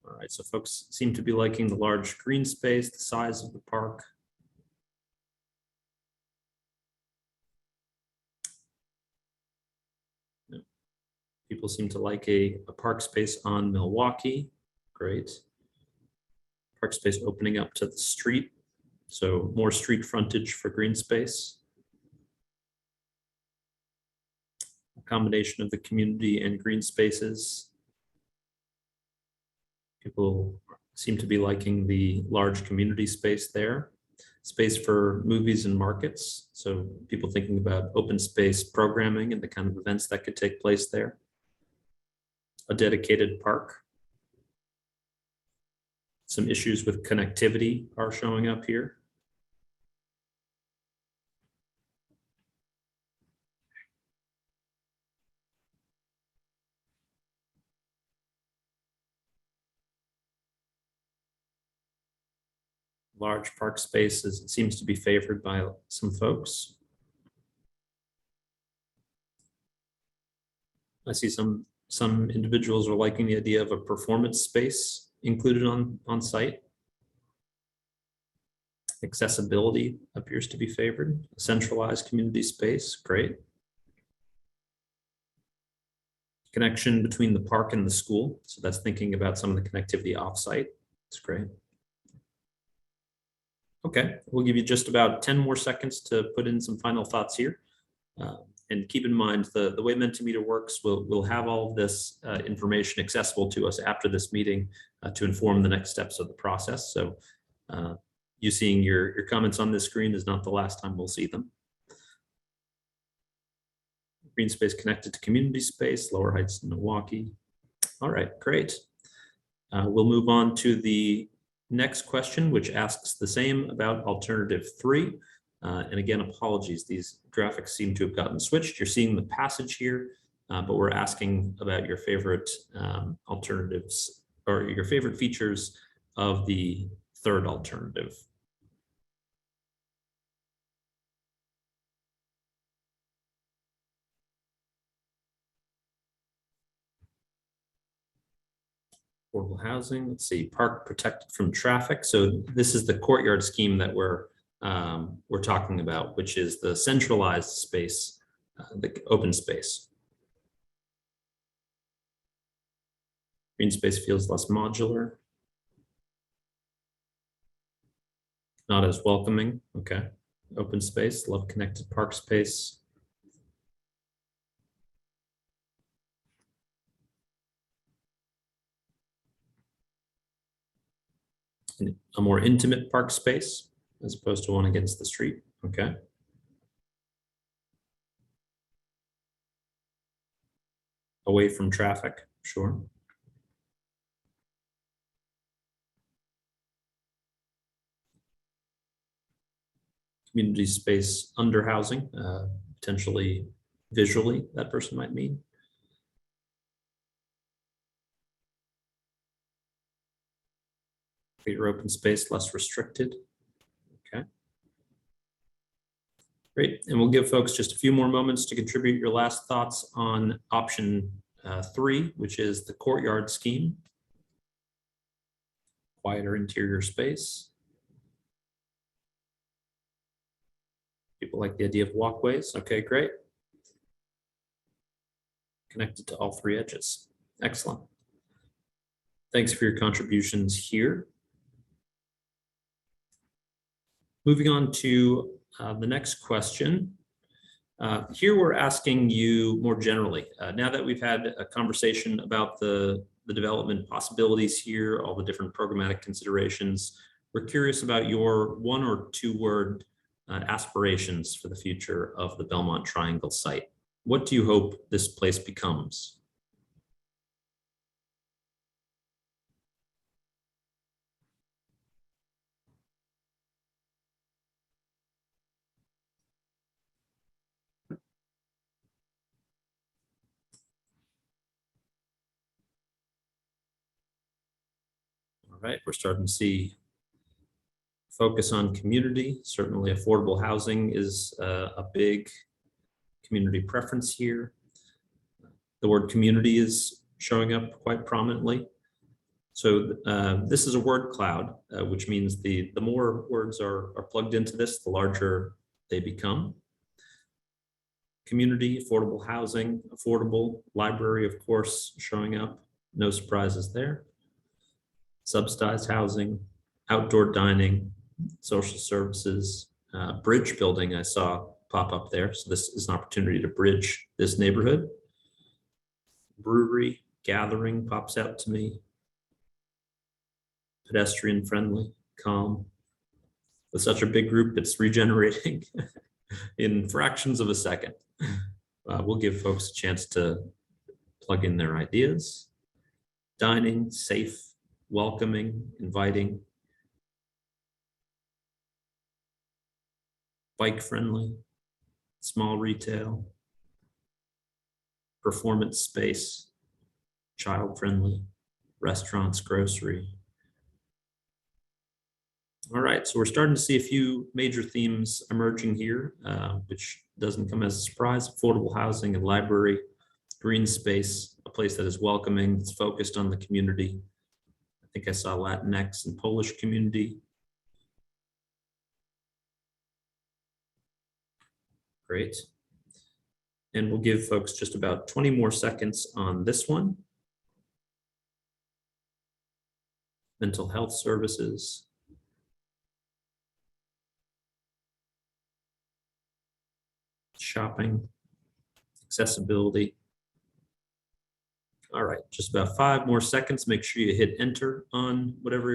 Speaker 15: All right, so folks seem to be liking the large green space, the size of the park. People seem to like a park space on Milwaukee. Great. Park space opening up to the street. So more street frontage for green space. A combination of the community and green spaces. People seem to be liking the large community space there. Space for movies and markets. So people thinking about open space programming and the kind of events that could take place there. A dedicated park. Some issues with connectivity are showing up here. Large park spaces, it seems to be favored by some folks. I see some individuals are liking the idea of a performance space included on site. Accessibility appears to be favored. A centralized community space, great. Connection between the park and the school. So that's thinking about some of the connectivity offsite. It's great. Okay, we'll give you just about 10 more seconds to put in some final thoughts here. And keep in mind, the way Mentimeter works, we'll have all of this information accessible to us after this meeting to inform the next steps of the process. So you seeing your comments on this screen is not the last time we'll see them. Green space connected to community space, Lower Heights in Milwaukee. All right, great. We'll move on to the next question, which asks the same about alternative 3. And again, apologies, these graphics seem to have gotten switched. You're seeing the passage here, but we're asking about your favorite alternatives or your favorite features of the third alternative. Affordable housing, let's see, park protected from traffic. So this is the courtyard scheme that we're talking about, which is the centralized space, the open space. Green space feels less modular. Not as welcoming, okay. Open space, love connected park space. A more intimate park space as opposed to one against the street, okay. Away from traffic, sure. Community space under housing, potentially visually, that person might mean. Greater open space, less restricted. Okay. Great, and we'll give folks just a few more moments to contribute your last thoughts on option 3, which is the courtyard scheme. Quieter interior space. People like the idea of walkways. Okay, great. Connected to all 3 edges. Excellent. Thanks for your contributions here. Moving on to the next question. Here we're asking you more generally, now that we've had a conversation about the development possibilities here, all the different programmatic considerations, we're curious about your 1 or 2 word aspirations for the future of the Belmont Triangle site. What do you hope this place becomes? All right, we're starting to see focus on community. Certainly affordable housing is a big community preference here. The word community is showing up quite prominently. So this is a word cloud, which means the more words are plugged into this, the larger they become. Community, affordable housing, affordable, library, of course, showing up. No surprises there. Subsidized housing, outdoor dining, social services, bridge building I saw pop up there. So this is an opportunity to bridge this neighborhood. Brewery, gathering pops out to me. Pedestrian friendly, calm. With such a big group, it's regenerating in fractions of a second. We'll give folks a chance to plug in their ideas. Dining, safe, welcoming, inviting. Bike friendly, small retail, performance space, child friendly, restaurants, grocery. All right, so we're starting to see a few major themes emerging here, which doesn't come as a surprise. Affordable housing and library, green space, a place that is welcoming, that's focused on the community. I think I saw Latinx and Polish community. Great. And we'll give folks just about 20 more seconds on this one. Mental health services. Shopping, accessibility. All right, just about 5 more seconds. Make sure you hit enter on whatever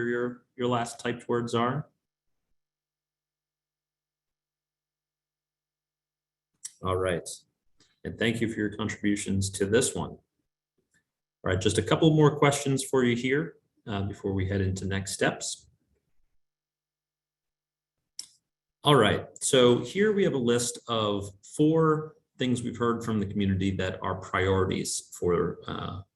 Speaker 15: your last typed words are. All right, and thank you for your contributions to this one. All right, just a couple more questions for you here before we head into next steps. All right, so here we have a list of 4 things we've heard from the community that are priorities for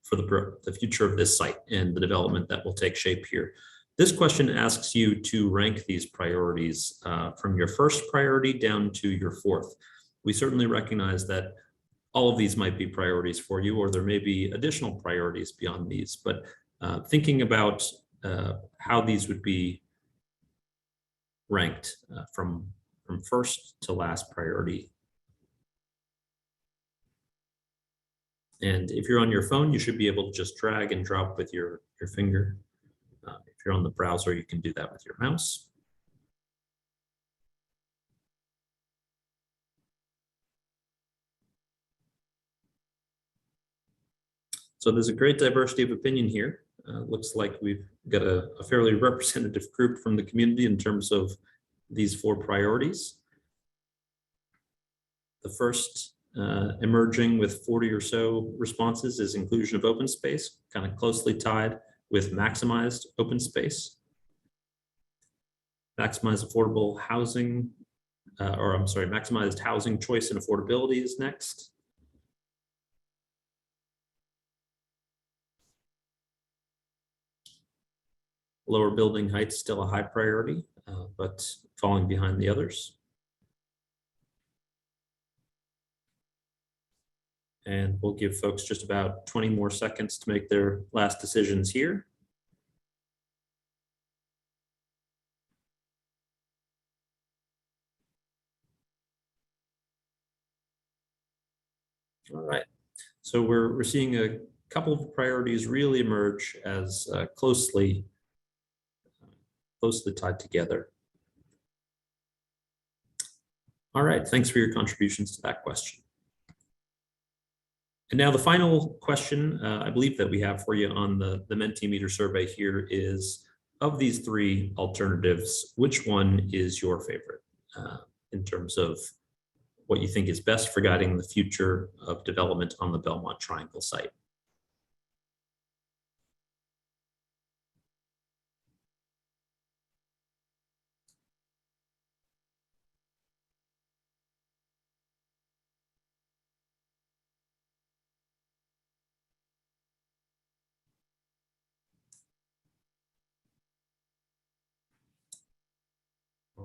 Speaker 15: the future of this site and the development that will take shape here. This question asks you to rank these priorities from your first priority down to your 4th. We certainly recognize that all of these might be priorities for you, or there may be additional priorities beyond these, but thinking about how these would be ranked from first to last priority. And if you're on your phone, you should be able to just drag and drop with your finger. If you're on the browser, you can do that with your mouse. So there's a great diversity of opinion here. Looks like we've got a fairly representative group from the community in terms of these 4 priorities. The first emerging with 40 or so responses is inclusion of open space, kind of closely tied with maximized open space. Maximized affordable housing, maximized housing choice and affordability is next. Lower building heights still a high priority, but falling behind the others. And we'll give folks just about 20 more seconds to make their last decisions here. All right, so we're seeing a couple of priorities really emerge as closely tied together. All right, thanks for your contributions to that question. And now the final question I believe that we have for you on the Mentimeter survey here is, of these 3 alternatives, which one is your favorite in terms of what you think is best for guiding the future of development on the Belmont Triangle site?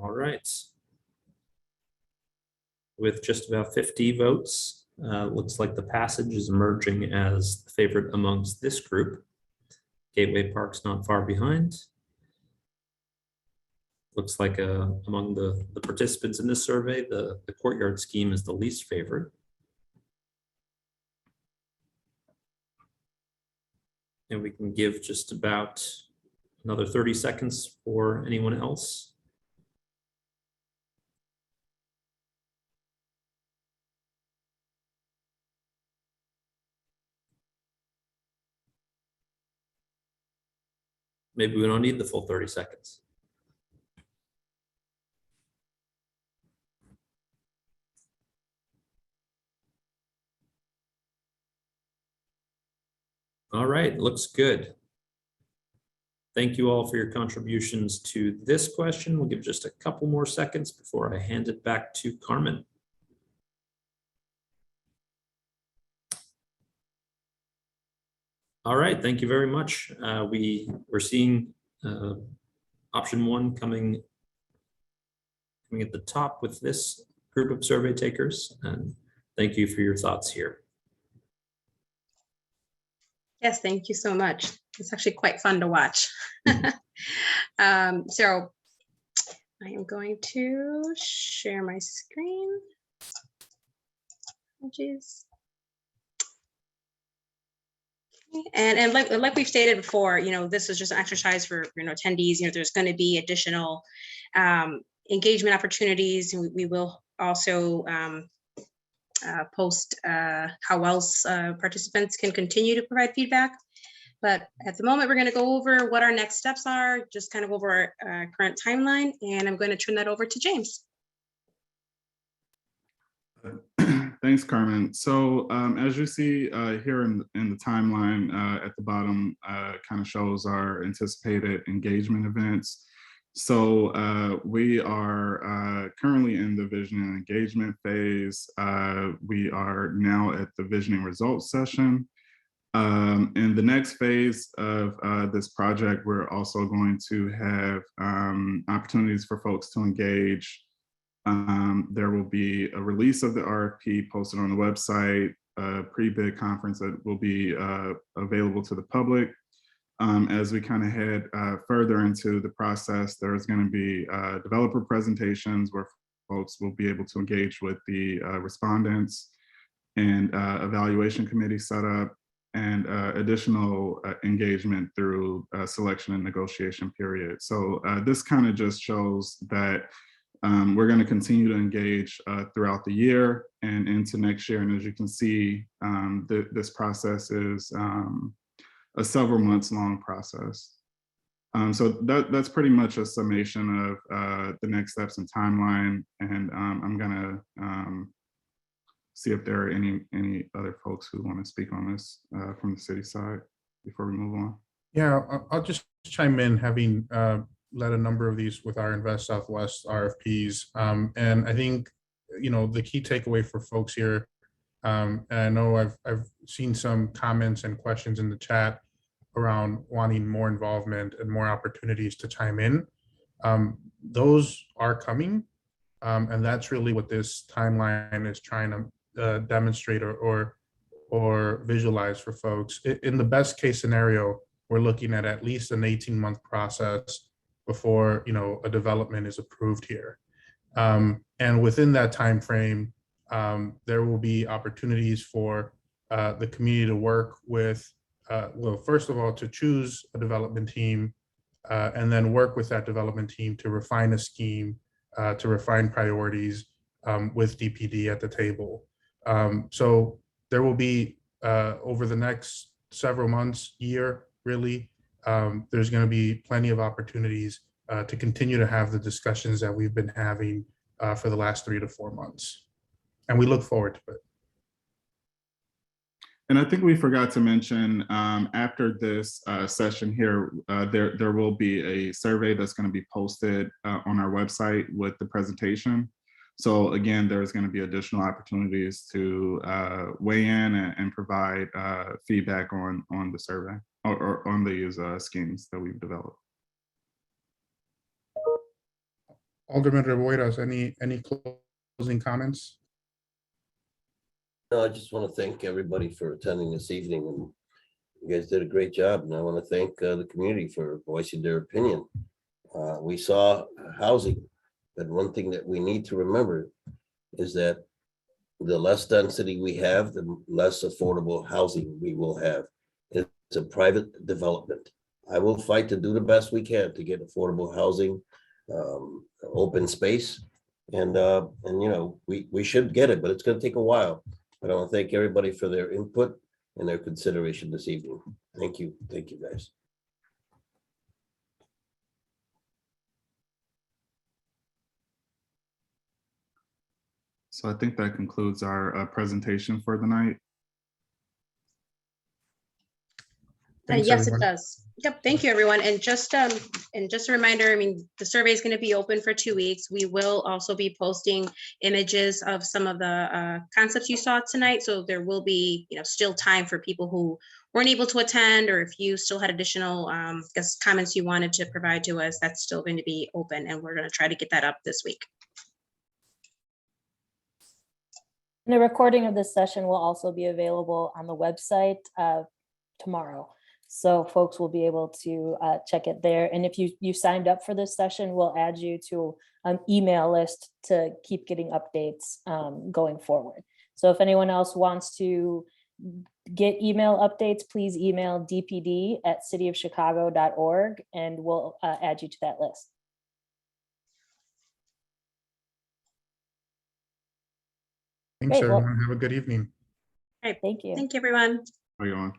Speaker 15: All right. With just about 50 votes, looks like the passage is emerging as the favorite amongst this group. Gateway Park's not far behind. Looks like among the participants in this survey, the courtyard scheme is the least favorite. And we can give just about another 30 seconds for anyone else. Maybe we don't need the full 30 seconds. All right, looks good. Thank you all for your contributions to this question. We'll give just a couple more seconds before I hand it back to Carmen. All right, thank you very much. We're seeing option 1 coming at the top with this group of survey takers, and thank you for your thoughts here.
Speaker 2: Yes, thank you so much. It's actually quite fun to watch. So I am going to share my screen. Apologies. And like we've stated before, this is just an exercise for attendees. There's going to be additional engagement opportunities, and we will also post how else participants can continue to provide feedback. But at the moment, we're going to go over what our next steps are, just kind of over our current timeline, and I'm going to turn that over to James.
Speaker 5: Thanks, Carmen. So as you see here in the timeline at the bottom, kind of shows our anticipated engagement events. So we are currently in the vision and engagement phase. We are now at the visioning results session. In the next phase of this project, we're also going to have opportunities for folks to engage. There will be a release of the RFP posted on the website, a pre-bid conference that will be available to the public. As we kind of head further into the process, there's going to be developer presentations where folks will be able to engage with the respondents, and evaluation committee set up, and additional engagement through selection and negotiation period. So this kind of just shows that we're going to continue to engage throughout the year and into next year. And as you can see, this process is a several months long process. So that's pretty much a summation of the next steps and timeline. And I'm going to see if there are any other folks who want to speak on this from the city side before we move on.
Speaker 9: Yeah, I'll just chime in, having led a number of these with our Invest Southwest RFPs. And I think, the key takeaway for folks here, and I know I've seen some comments and questions in the chat around wanting more involvement and more opportunities to chime in. Those are coming. And that's really what this timeline is trying to demonstrate or visualize for folks. In the best case scenario, we're looking at least an 18-month process before a development is approved here. And within that time frame, there will be opportunities for the community to work with, well, first of all, to choose a development team, and then work with that development team to refine a scheme, to refine priorities with DPD at the table. So there will be, over the next several months, year, really, there's going to be plenty of opportunities to continue to have the discussions that we've been having for the last 3 to 4 months. And we look forward to it.
Speaker 5: And I think we forgot to mention, after this session here, there will be a survey that's going to be posted on our website with the presentation. So again, there's going to be additional opportunities to weigh in and provide feedback on the survey or on these schemes that we've developed.
Speaker 9: Alderman Revueras, any closing comments?
Speaker 13: No, I just want to thank everybody for attending this evening, and you guys did a great job. And I want to thank the community for voicing their opinion. We saw housing, but one thing that we need to remember is that the less density we have, the less affordable housing we will have. It's a private development. I will fight to do the best we can to get affordable housing, open space, and we should get it, but it's going to take a while. But I want to thank everybody for their input and their consideration this evening. Thank you guys.
Speaker 5: So I think that concludes our presentation for the night.
Speaker 2: Yes, it does. Yep. Thank you, everyone. And just a reminder, I mean, the survey is going to be open for 2 weeks. We will also be posting images of some of the concepts you saw tonight. So there will be, still time for people who weren't able to attend, or if you still had additional comments you wanted to provide to us, that's still going to be open, and we're going to try to get that up this week.
Speaker 1: And the recording of this session will also be available on the website tomorrow. So folks will be able to check it there. And if you signed up for this session, we'll add you to an email list to keep getting updates going forward. So if anyone else wants to get email updates, please email dpd@cityofchicago.org and we'll add you to that list.
Speaker 9: Thanks,
Speaker 1: Great, well,
Speaker 9: everyone. Have a good evening.
Speaker 2: All right.
Speaker 1: Thank you.
Speaker 2: Thank you, everyone.
Speaker 5: How are you on?